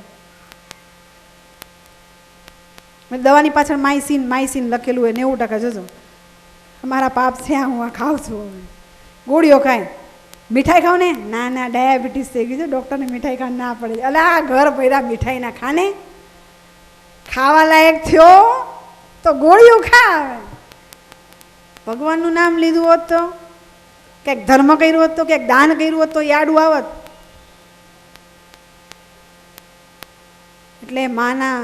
દવાની પાછળ માય સીન લખેલું હોય 90%. જોજો અમારા પાપ છે, હું આ ખાઉં છું. હવે ગોળીઓ ખાય. મીઠાઈ ખાવ ને, ના ના ડાયાબિટીસ થઈ ગયું છે, ડૉક્ટરને મીઠાઈ ખાવા ના પડે. અલે આ ઘર ભર્યા મીઠાઈ ના ખાને, ખાવા લાયક થયો તો ગોળીઓ ખા. ભગવાનનું નામ લીધું હોત તો, ક્યાંક ધર્મ કર્યું હોત તો, ક્યાંક દાન કર્યું હોત તો યાડું આવત. એટલે માના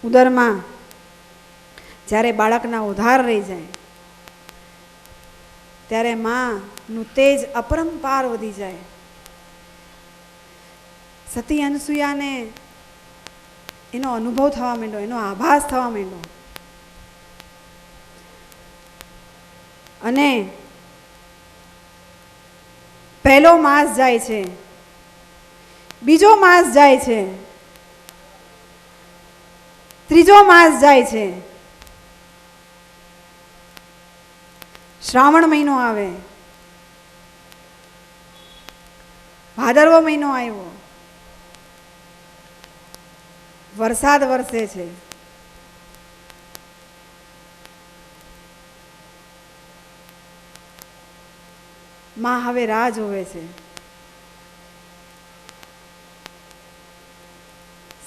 ઉદરમાં જ્યારે બાળકના ઉધાર રહી જાય ત્યારે માનું તેજ અપરંપાર વધી જાય. સતી અનસુયાને એનો અનુભવ થવા માંડ્યો, એનો આભાસ થવા માંડ્યો. અને પહેલો માસ જાય છે, બીજો માસ જાય છે, ત્રીજો માસ જાય છે, શ્રાવણ મહિનો આવે, ભાદરવો મહિનો આવ્યો, વરસાદ વરસે છે. માં હવે રાહ જોવે છે.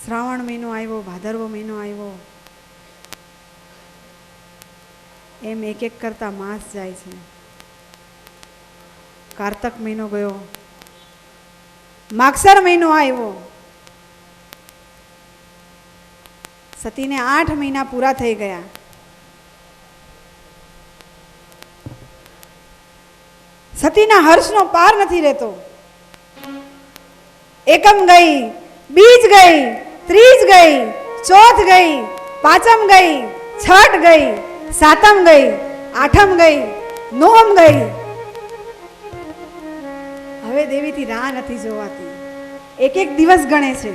શ્રાવણ મહિનો આવ્યો, ભાદરવો મહિનો આવ્યો, એમ એક એક કરતા માસ જાય છે. કારતક મહિનો ગયો, માગસર મહિનો આવ્યો. સતીને 8 મહિના પૂરા થઈ ગયા. સતીના હર્ષનો પાર નથી રહેતો. એકમ ગઈ, બીજ ગઈ, ત્રીજ ગઈ, ચોથ ગઈ, પાંચમ ગઈ, છઠ ગઈ, સાતમ ગઈ, આઠમ ગઈ, નોમ ગઈ. હવે દેવીથી રાહ નથી જોવાતી. એક એક દિવસ ગણે છે.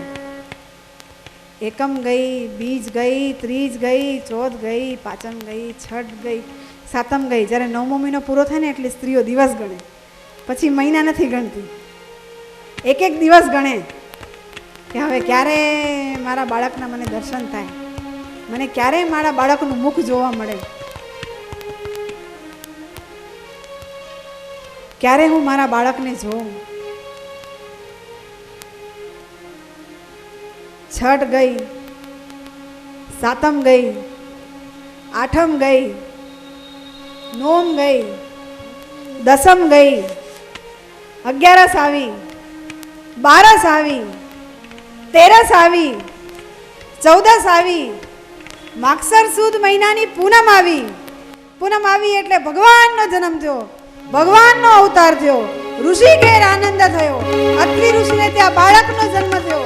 એકમ ગઈ, બીજ ગઈ, ત્રીજ ગઈ, ચોથ ગઈ, પાંચમ ગઈ, છઠ ગઈ, સાતમ ગઈ. જ્યારે 9મો મહિનો પૂરો થાય ને એટલે સ્ત્રીઓ દિવસ ગણે, પછી મહિના નથી ગણતી. એક એક દિવસ ગણે કે હવે ક્યારે મારા બાળકના મને દર્શન થાય, મને ક્યારે મારા બાળકનું મુખ જોવા મળે, ક્યારે હું મારા બાળકને જોઉં. છઠ ગઈ, સાતમ ગઈ, આઠમ ગઈ, નોમ ગઈ, દસમ ગઈ, 11 આવી, 12 આવી, 13 આવી, 14 આવી, માગસર સુદ મહિનાની પૂનમ આવી. પૂનમ આવી એટલે ભગવાનનો જન્મ થયો, ભગવાનનો અવતાર થયો, ઋષિ ઘેર આનંદ થયો. અત્રિ ઋષિને ત્યાં બાળકનો જન્મ થયો,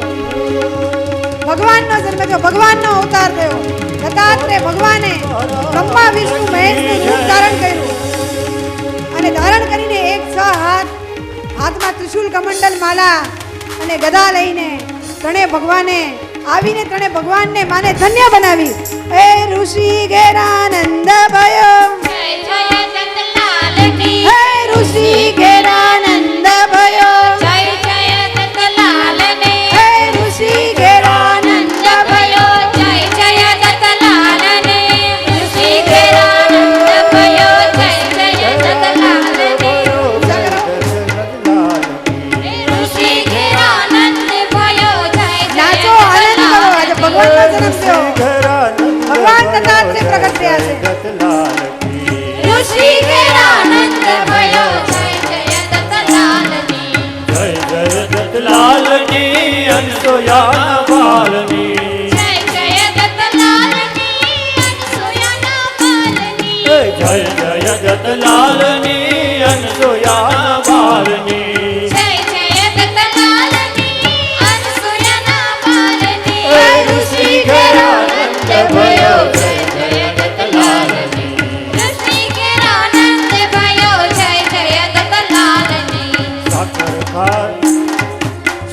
ભગવાનનો જન્મ થયો, ભગવાનનો અવતાર થયો. દત્તાત્રેય ભગવાને બ્રહ્મા વિષ્ણુ મહેશનું રૂપ ધારણ કર્યું અને ધારણ કરીને 106 હાથમાં ત્રિશુલ કમંડલ માલા અને ગદા લઈને ત્રણે ભગવાને આવીને ત્રણે ભગવાનને માને ધન્ય બનાવી. એ ઋષિ ઘેર આનંદ ભયો, જય જય જગન્નાથ આસ્તે આસ્તે દત્તલાલ કી ઋષિ ઘેરાનંદ ભયો જય જય દત્તલાલની જય જય દત્તલાલની અનસૂયાના બાલની જય જય દત્તલાલની અનસૂયાના બાલની જય જય દત્તલાલની અનસૂયાના બાલની જય જય દત્તલાલની અનસૂયાના બાલની ઋષિ ઘેરાનંદ ભયો જય જય દત્તલાલની ઋષિ ઘેરાનંદ ભયો જય જય દત્તલાલની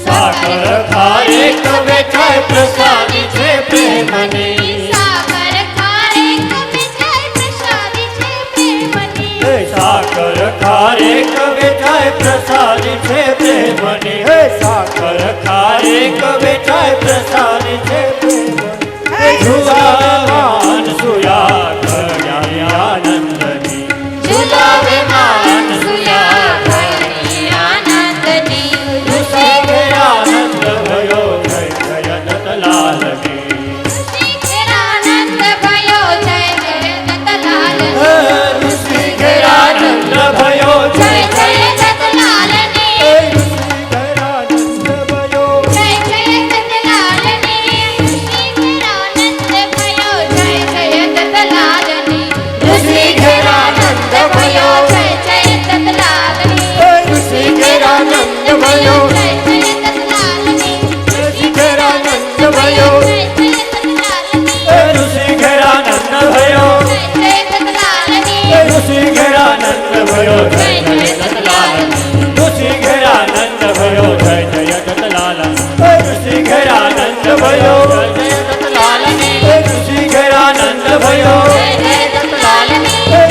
સાકર ખાય કવે ખાય પ્રસાદી છે પ્રેમની સાગર ખારે કવિ જય પ્રસાદી છે પ્રેમની સાકર ખારે કવે ખાય પ્રસાદી છે પ્રેમની હે સાકર ખારે કવે ખાય પ્રસાદી છે પ્રેમની જુવાન સુયા આનંદની ઝુલાવે માન સુયા ઘરની આનંદની ઋષિ આનંદ ભયો જય જય દત્તલાલની ઋષિ ઘેરાનંદ ભયો જય જય દત્તલાલની ઋષિ ઘેરાનંદ ભયો જય જય દત્તલાલની ઋષિ ઘેરાનંદ ભયો જય જય દત્તલાલની ઋષિ ઘેરાનંદ ભયો જય જય દત્તલાલની ઋષિ ઘેરાનંદ ભયો જય જય દત્તલાલની ઋષિ ઘેરાનંદ ભયો જય જય દત્તલાલની ઋષિ ઘેરાનંદ ભયો જય જય દત્તલાલની ઋષિ ઘેરાનંદ ભયો જય જય દત્તલાલની ઋષિ ઘેરાનંદ ભયો જય જય દત્તલાલની ઋષિ ઘેરાનંદ ભયો જય જય દત્તલાલની ઋષિ ઘેરાનંદ ભયો જય જય દત્તલાલની ઋષિ ઘેરાનંદ ભયો જય જય દત્તલાલની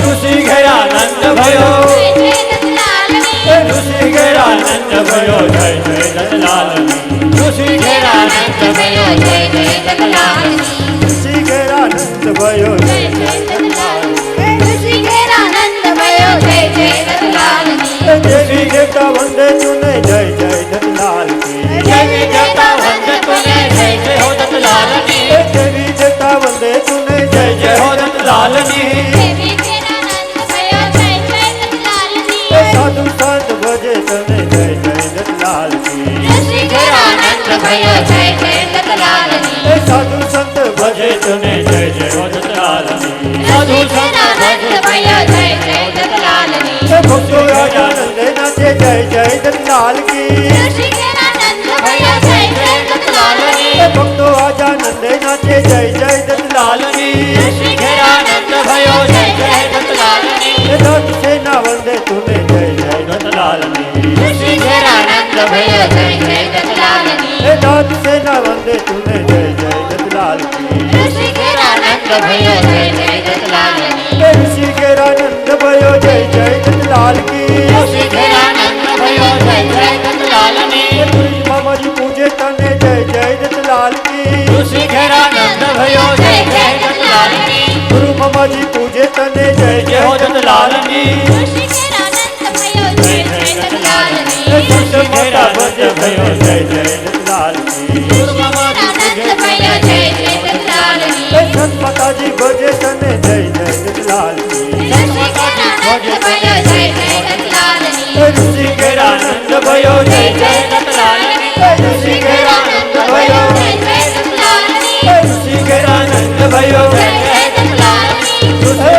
ઋષિ ઘેરાનંદ ભયો જય જય દત્તલાલની ઋષિ ઘેરાનંદ ભયો જય જય દત્તલાલની ઋષિ ઘેરાનંદ ભયો જય જય દત્તલાલની ઋષિ ઘેરાનંદ ભયો જય જય દત્તલાલની ઋષિ ઘેરાનંદ ભયો જય જય દત્તલાલની દેવી દેવતા વંદે તુને જય જય દત્તલાલ કી દેવી દેવતા વંદે તુને જય જય હો દત્તલાલની દેવી દેવતા વંદે તુને જય જય હો દત્તલાલની દેવી ઘેરાનંદ ભયો જય જય દત્તલાલની સાધુ સંત ભજે તને જય જય દત્તલાલ કી ઋષિ ઘેરાનંદ ભયો જય જય દત્તલાલની સાધુ સંત ભજે તને જય જય હો દત્તલાલની સાધુ ઋષિ સંત ઘેરાનંદ ભયો જય જય દત્તલાલની ભક્તો રાજાનંદ નાચે જય જય દત્તલાલ કી ઋષિ ઘેરાનંદ ભયો જય જય દત્તલાલની ભક્તો આજાનંદ નાચે જય જય દત્તલાલની ઋષિ ઘેરાનંદ ભયો જય જય દત્તલાલની ધન સેના વંદે તુને જય જય દત્તલાલની ઋષિ ઘેરાનંદ ભયો જય જય દત્તલાલની ધન સેના વંદે તુને જય જય દત્તલાલ કી ઋષિ ઘેરાનંદ ભયો જય જય દત્તલાલની ઋષિ ઘેરાનંદ ભયો જય જય દત્તલાલ કી ઋષિ ઘેરાનંદ ભયો જય જય દત્તલાલની મામાજી પૂજે તને જય જય દત્તલાલ કી ઋષિ ઘેરાનંદ ભયો જય જય દત્તલાલની ગુરુ મામાજી પૂજે તને જય જય દત્તલાલની ઋષિ ઘેરાનંદ ભયો જય જય દત્તલાલની સંત માતા ભજ ભયો જય જય દત્તલાલ કી ગુરુ મામાજી ઘેરાનંદ ભયો જય જય દત્તલાલની સંત માતાજી ભજે તને જય જય દત્તલાલ કી ઋષિ ઘેરાનંદ ભયો જય જય દત્તલાલની ઋષિ ઘેરાનંદ ભયો જય જય દત્તલાલની ઋષિ ઘેરાનંદ ભયો જય જય દત્તલાલની ઋષિ ઘેરાનંદ ભયો જય જય દત્તલાલની હે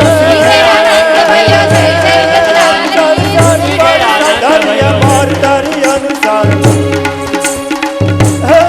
ઋષિ ઘેરાનંદ ભયો જય જય દત્તલાલની ધન્ય માર તારી અનુસાર હે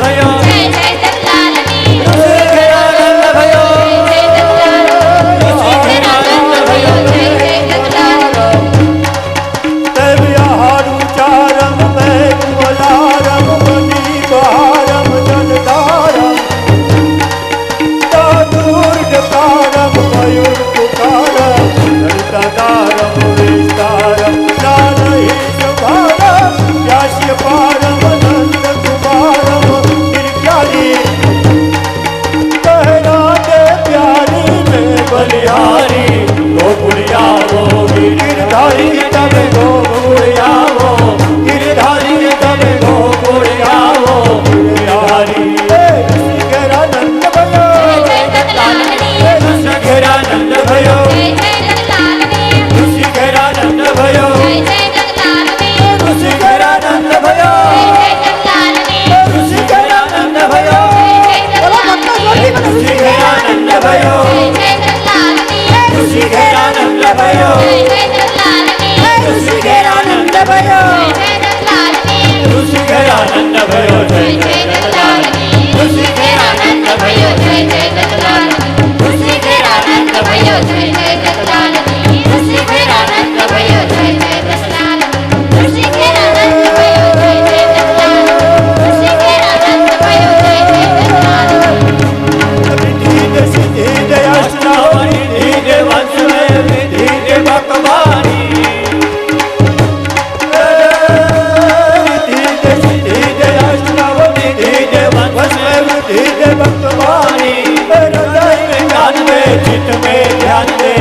भयो જય જય દત્તલાલની ઋષિ ઘેરાનંદ भयो જય જય દત્તલાલ ઋષિ ઘેરાનંદ भयो જય જય દત્તલાલ देव्याहारु चारम में कुलारम बनी बहारम जलधारम दादूर्गकारम मयूर पुकारम ललितादारम विस्तारम लालहि सुभारम व्यास्य पारम नंद कुमारम निर्ज्ञानी कहना दे प्यारी में बलिहारी गोपुरियावो गिरधारी तब गोपुरियावो गिरधारी तब गोपुरियावो गिरधारी ऋषि घरानंद भयो જય જય દત્તલાલની ऋषि घरानंद भयो જય જય દત્તલાલની ऋषि घरानंद भयो જય જય દત્તલાલની ऋषि घरानंद भयो જય જય દત્તલાલની ऋषि घरानंद भयो જય જય ऋषि घरानंद भयो જય જય દત્તલાલની ऋषि घरानंद भयो જય જય દત્તલાલની ऋषि घरानंद भयो જય જય દત્તલાલની ऋषि घरानंद भयो જય જય દત્તલાલની ऋषि घरानंद भयो જય જય દત્તલાલની ઋષિ ઘેરાનંદ ભયો જય જય દત્તલાલની ઋષિ ઘેરાનંદ ભયો જય જય દત્તલાલ ઋષિ ઘેરાનંદ ભયો જય જય દત્તલાલ ઋષિ ઘેરાનંદ ભયો જય જય દત્તલાલ विधि सिद्धि दयाष्टावनी धीरे वंश में विधि दे भगवानी विधि सिद्धि दयाष्टावनी धीरे वंश में विधि दे भगवानी हृदय में ज्ञान दे चित्त में ध्यान दे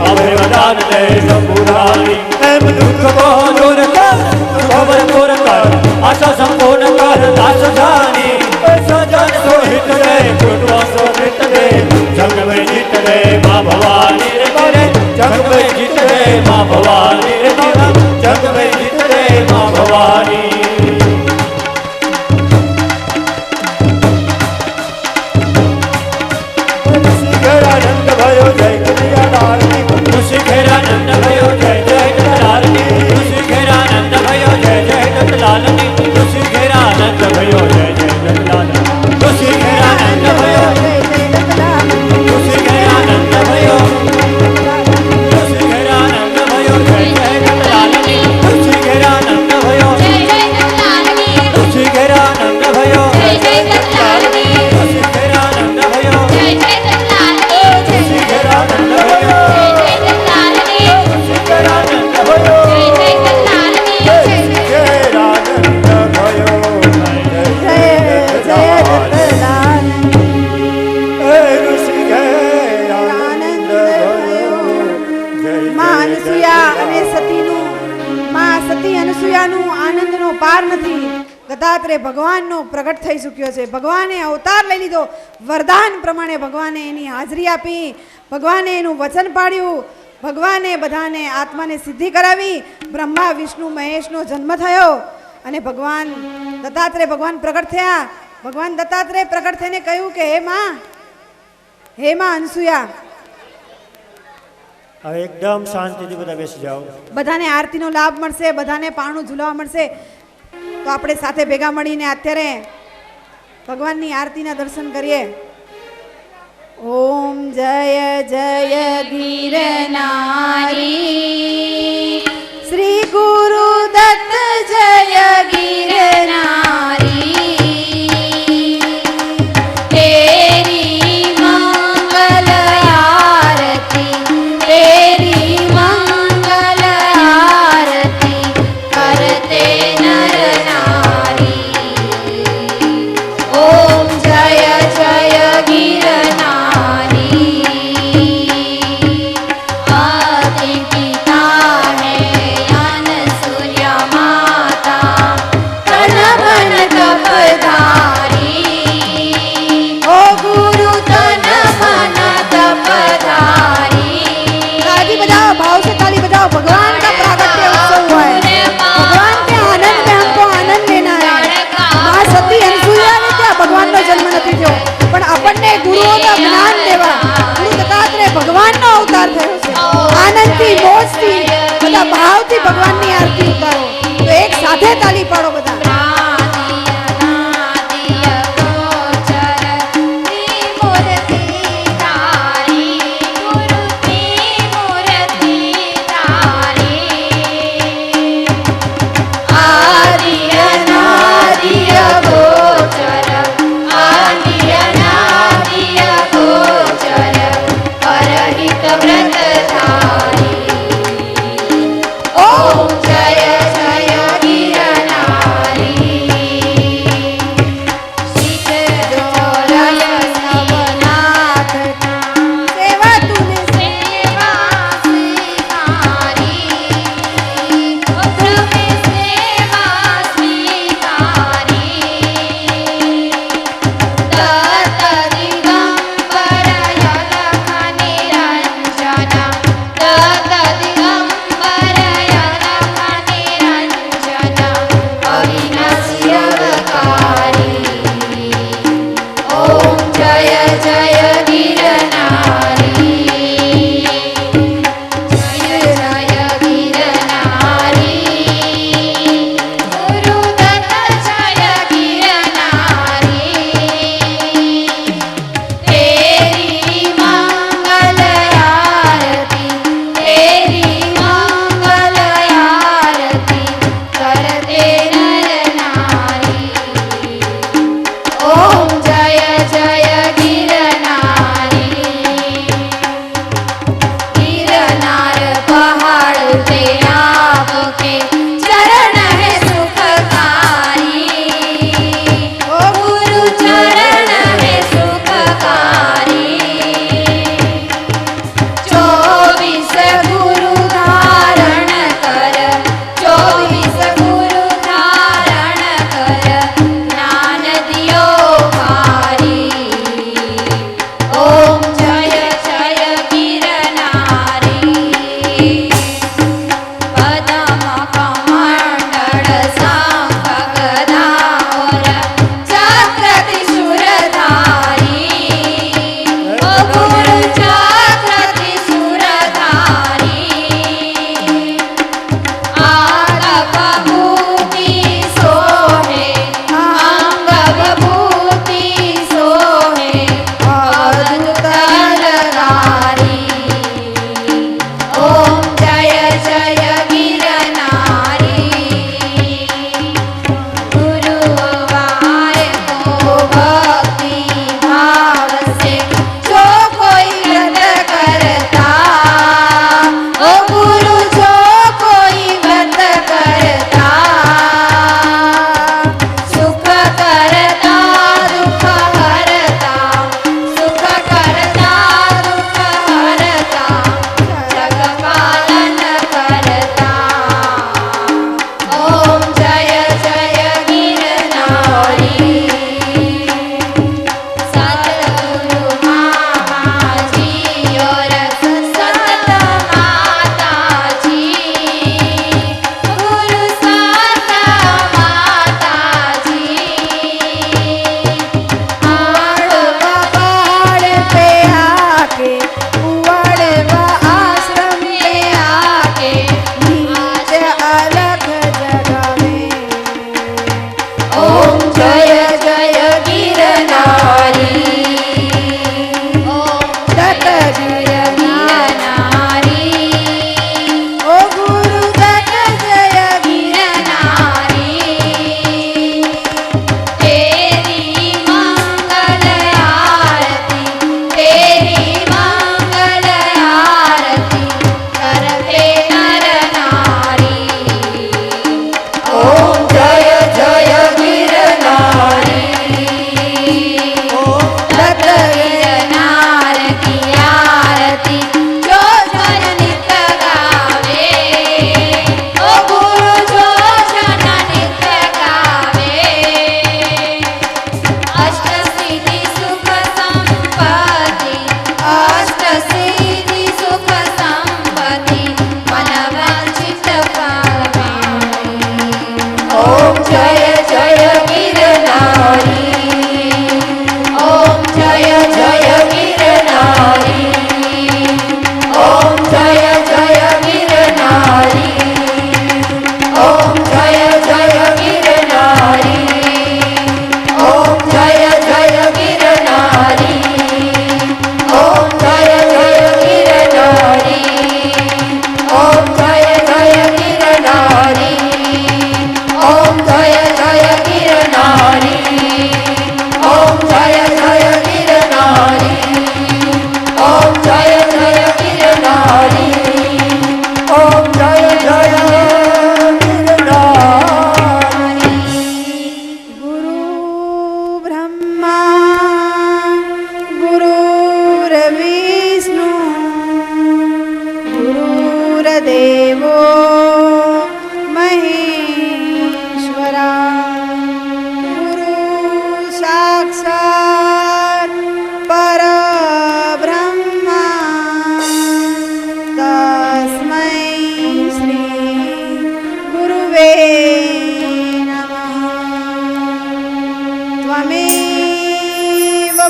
अभय वरदान दे शंभुरानी हेम दुख को दूर कर खबर दूर कर आशा संपूर्ण कर दास जानी सजन सोहित दे कुटुंब सोहित दे जग में जीत दे माँ भवानी रे तेरे जग में जीत दे माँ भवानी रे तेरा जग में जीत दे माँ भवानी ऋषि घरानंद भयो जय कन्हैया लालनी ऋषि घरानंद भयो जय जय दत्तलालनी ऋषि घरानंद भयो जय जय दत्तलालनी ऋषि घरानंद भयो जय जय दत्तलालनी ऋषि घरानंद भयो ऋषि घरानंद भयो ऋषि घरानंद भयो जय जय दत्तलालनी ऋषि घरानंद भयो જય જય દત્તલાલની ऋषि घरानंद भयो જય જય દત્તલાલની ऋषि घरानंद भयो જય જય દત્તલાલની ऋषि घरानंद भयो જય જય દત્તલાલની ऋषि घरानंद भयो જય જય દત્તલાલની માં અનસુયા અને સતીનું માં સતી અનસુયાનું આનંદનો પાર નથી. દત્તાત્રેય ભગવાનનો પ્રગટ થઈ ચૂક્યો છે. ભગવાને અવતાર લઈ લીધો. વરદાન પ્રમાણે ભગવાને એની હાજરી આપી. ભગવાને એનું વચન પાડ્યું. ભગવાને બધાને આત્માને સિદ્ધિ કરાવી. બ્રહ્મા વિષ્ણુ મહેશનો જન્મ થયો અને ભગવાન દત્તાત્રેય ભગવાન પ્રગટ થયા. ભગવાન દત્તાત્રેય પ્રગટ થઈને કહ્યું કે હે માં અનસુયા, હવે એકદમ શાંતિથી બધા બેસી જાઓ. બધાને આરતીનો લાભ મળશે, બધાને પારણું ઝૂલાવા મળશે. તો આપણે સાથે ભેગા મળીને અત્યારે ભગવાનની આરતીના દર્શન કરીએ. ઓમ જય જય ગિરનારી શ્રી ગુરુ દત્ત જય ગિરનારી તેરી મંગલ આરતી તેરી મંગલ આરતી કરતે નર નારી ઓમ જય જય ગિરનારી આદિ પિતા હે અનસુયા માતા તન મન તપધારી ઓ ગુરુ તન મન તપધારી ताली बजाओ, भाव से ताली बजाओ. भगवान का प्रागट्य उत्सव हुआ है. भगवान के आनंद में हमको आनंद लेना है. मां सती अनसुया ने क्या भगवान નો જન્મ નથી થયો, પણ આપણને ગુરુઓના જ્ઞાન દેવા ગુરુ દત્તાત્રેય ભગવાનનો અવતાર થયો છે. આનંદથી, મોજથી, બધા ભાવથી ભગવાનની આરતી ઉતારો. તો એક સાથે તાલી પાડો બધા. નાદિય નાદિય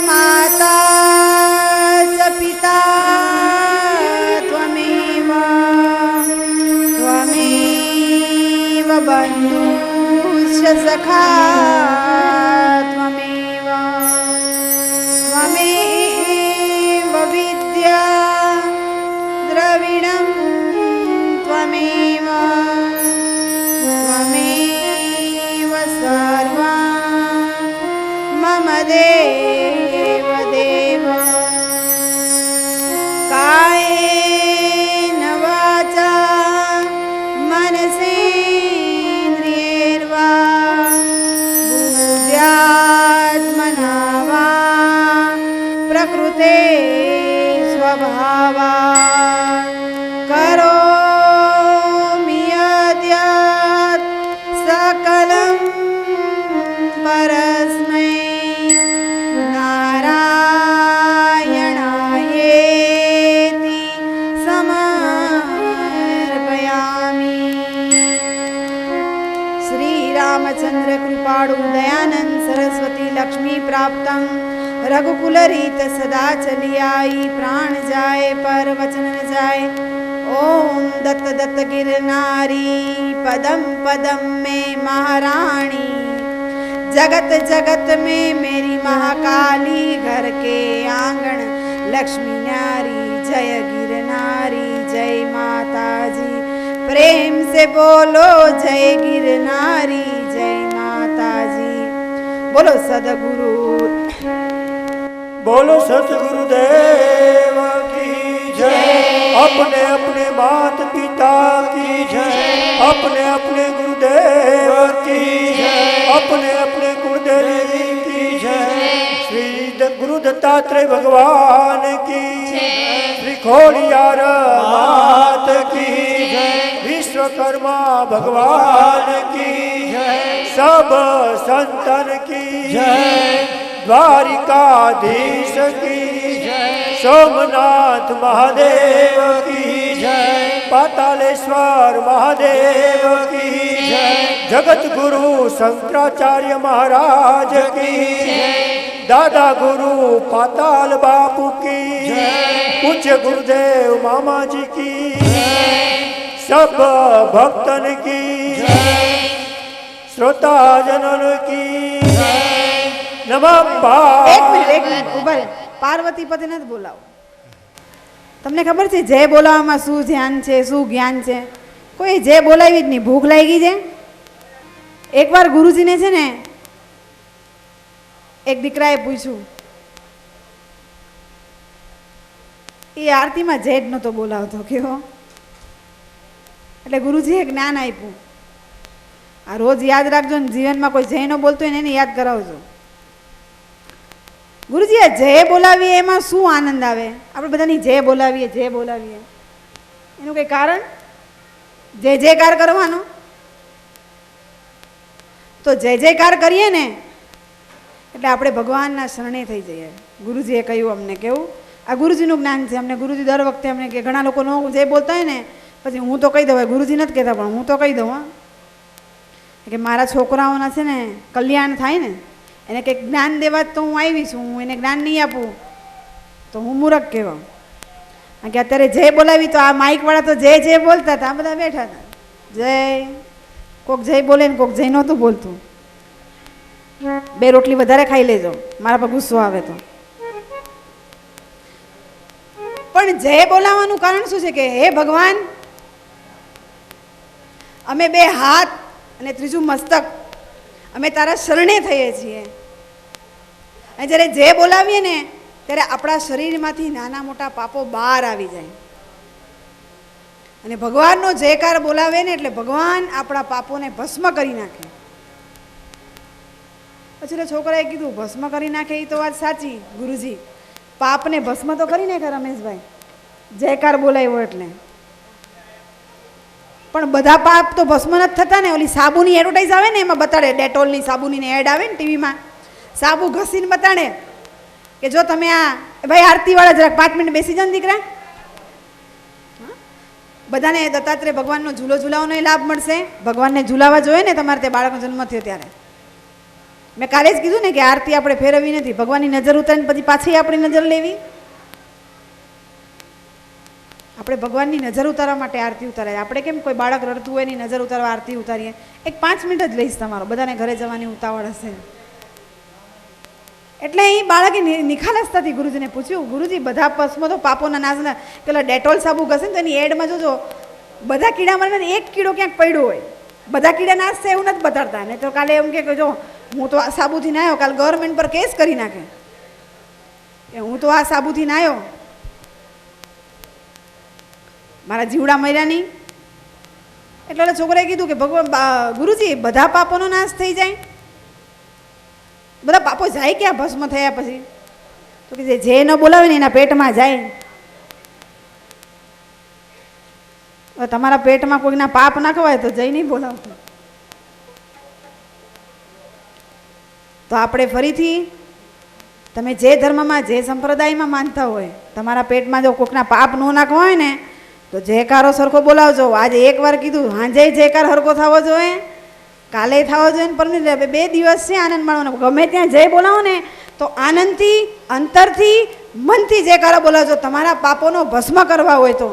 माता च पिता त्वमेव त्वमेव बन्धुश्च सखा त्वमेव त्वमेव विद्या द्रविणं त्वमेव त्वमेव सर्वा मम देव देव कायेन वाचा मनसेन्द्रियैर्वा बुद्ध्यात्मना वा प्रकृते स्वभावात् करोमि यद्यत् सकलं परस्मै नारायणायेति समर्पयामि। श्रीरामचन्द्र कृपाळु दयानंद सरस्वती लक्ष्मी प्राप्तं रघुकुलरीत सदा चलियाई प्राण जाए पर वचन न जाए। ओम दत्त दत्त गिरनारी पदम पदम में महारानी जगत जगत में मेरी महाकाली घर के आंगन लक्ष्मी नारी जय गिरनारी जय माता जी प्रेम से बोलो जय गिरनारी जय माता जी। बोलो सदगुरु बोलो सतगुरुदेव की जय। अपने अपने मात पिता की जय। अपने अपने गुरुदेव की जय। अपने अपने गुरुदेव की जय। श्री गुरु दत्तात्रेय भगवान की श्री खोड़ियार मात की जय। विश्वकर्मा भगवान की जय। सब संतन की जय। द्वारिकाधीश की जय। सोमनाथ महादेव की जय। पातालेश्वर महादेव की जय। जगत गुरु शंकराचार्य महाराज की जय। दादा गुरु पाताल बापू की जय। पूज्य गुरुदेव मामा जी की जय। सब भक्तन की जय। श्रोता जनन की जय। એક મિનિટ ઉભા રહે. પાર્વતી પતિને જ બોલાવો. તમને ખબર છે જય બોલાવવામાં શું ધ્યાન છે, શું જ્ઞાન છે? કોઈ જય બોલાવી જ નહીં. ભૂખ લાગી છે. એકવાર ગુરુજીને છે ને એક દીકરાએ પૂછ્યું, એ આરતીમાં જય જ નહોતો બોલાવતો કેવો. એટલે ગુરુજીએ જ્ઞાન આપ્યું, આ રોજ યાદ રાખજો ને, જીવનમાં કોઈ જય ન બોલતો હોય ને એને યાદ કરાવજો. ગુરુજી આ જય બોલાવીએ એમાં શું આનંદ આવે? આપણે બધાની જય બોલાવીએ, જય બોલાવીએ, એનું કંઈ કારણ? જય જયકાર કરવાનો. તો જય જયકાર કરીએ ને એટલે આપણે ભગવાનના શરણે થઈ જઈએ. ગુરુજીએ કહ્યું અમને, કેવું આ ગુરુજીનું જ્ઞાન છે. અમને ગુરુજી દર વખતે અમને કે ઘણા લોકો નો જય બોલતા હોય ને પછી હું તો કહી દઉં, ગુરુજી નથી કહેતા પણ હું તો કહી દઉં હા, કે મારા છોકરાઓના છે ને કલ્યાણ થાય ને એને કંઈક જ્ઞાન દેવા તો હું આવી છું, હું એને જ્ઞાન નહીં આપું તો હું મૂરખ કહેવાઉં. કારણ કે અત્યારે જય બોલાવી તો આ માઇકવાળા તો જય જય બોલતા હતા, આ બધા બેઠા હતા જય, કોક જય બોલે ને કોક જય નહોતું બોલતું. 2 રોટલી વધારે ખાઈ લેજો, મારા પર ગુસ્સો આવે તો. પણ જય બોલાવવાનું કારણ શું છે? કે હે ભગવાન, અમે 2 હાથ અને ત્રીજું મસ્તક અમે તારા શરણે થઈએ છીએ. અને જ્યારે જય બોલાવીએ ને ત્યારે આપણા શરીરમાંથી નાના મોટા પાપો બહાર આવી જાય. અને ભગવાનનો જયકાર બોલાવે ને એટલે ભગવાન આપણા પાપોને ભસ્મ કરી નાખે. પછી છોકરાએ કીધું ભસ્મ કરી નાખે એ તો વાત સાચી ગુરુજી, પાપને ભસ્મ તો કરી નાખે રમેશભાઈ, જયકાર બોલાવ્યો એટલે. પણ બધા પાપ તો ભસ્મ નથી થતા ને. ઓલી સાબુની એડવર્ટાઈઝ આવે ને એમાં બતાડે, ડેટોલની સાબુની એડ આવે ને ટીવીમાં, સાબુ ઘસીને બતાડે કે જો તમે આ ભાઈ આરતીવાળા જરાક 5 મિનિટ બેસી જાઓ ને દીકરા, બધાને દત્તાત્રેય ભગવાનનો ઝૂલો ઝૂલાવવાનો લાભ મળશે. ભગવાનને ઝૂલાવા જોઈએ ને તમારે તે બાળકનો જન્મ થયો ત્યારે મેં કાલે જ કીધું ને કે આરતી આપણે ફેરવવી નથી, ભગવાનની નજર ઉતારીને પછી પાછી આપણી નજર લેવી. આપણે ભગવાનની નજર ઉતારવા માટે આરતી ઉતારીએ. આપણે કેમ કોઈ બાળક રડતું હોય એની નજર ઉતારવા આરતી ઉતારીએ? એક 5 મિનિટ જ લઈશ તમારો, બધાને ઘરે જવાની ઉતાવળ હશે. એટલે એ બાળકે નિખાલસતાથી ગુરુજીને પૂછ્યું, ગુરુજી બધા ભસ્મો તો પાપોના નાશના, પેલા ડેટોલ સાબુ ઘસે ને તો એની એડમાં જોજો બધા કીડા મારે એક કીડો ક્યાંક પડ્યો હોય, બધા કીડા નાશ છે એવું નથી બતાડતા. ને તો કાલે એમ કે જો હું તો આ સાબુથી નાયો, કાલે ગવર્મેન્ટ પર કેસ કરી નાખે કે હું તો આ સાબુથી નાયો, મારા જીવડા મર્યા નહીં. એટલે છોકરાએ કીધું કે ભગવાન ગુરુજી બધા પાપોનો નાશ થઈ જાય? બધા પાપો જાય ક્યાં ભસ્મ થયા પછી? તો કે જે ન બોલાવે ને એના પેટમાં જાય. તમારા પેટમાં કોઈના પાપ નાખવાય તો જઈ નહીં બોલાવતું. તો આપણે ફરીથી, તમે જે ધર્મમાં જે સંપ્રદાયમાં માનતા હોય, તમારા પેટમાં જો કોઈકના પાપ ન નાખવા હોય ને તો જયકારો સરખો બોલાવજો. આજે એકવાર કીધું, હાંજે જયકાર સરખો થવો જોઈએ, કાલે થવો જોઈએ, પણ 2 દિવસ છે આનંદ માણવાનો. ગમે ત્યાં જય બોલાવો ને તો આનંદથી, અંતરથી, મનથી જયકારો બોલાવજો. તમારા પાપોનો ભસ્મ કરવા હોય તો,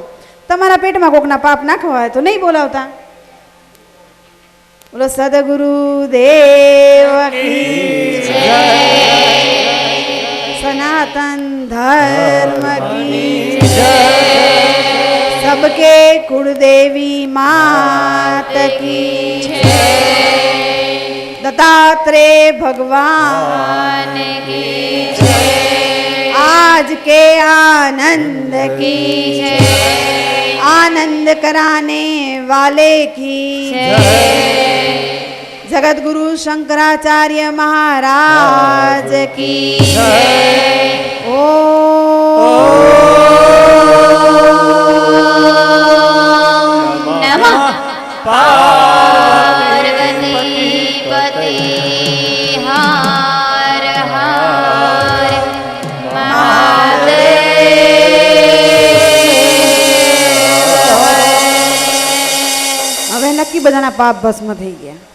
તમારા પેટમાં કોકના પાપ નાખવા હોય તો નહીં બોલાવતા. બોલો સદગુરુ દેવ કી જય, સનાતન ધર્મ કી જય, सबके कुलदेवी मात की जय, दत्तात्रेय भगवान की जय, आज के आनंद की जय, आनंद कराने वाले की जय, जगत गुरु शंकराचार्य महाराज की जय। હવે નક્કી બધાના પાપ ભસ્મ થઈ ગયા.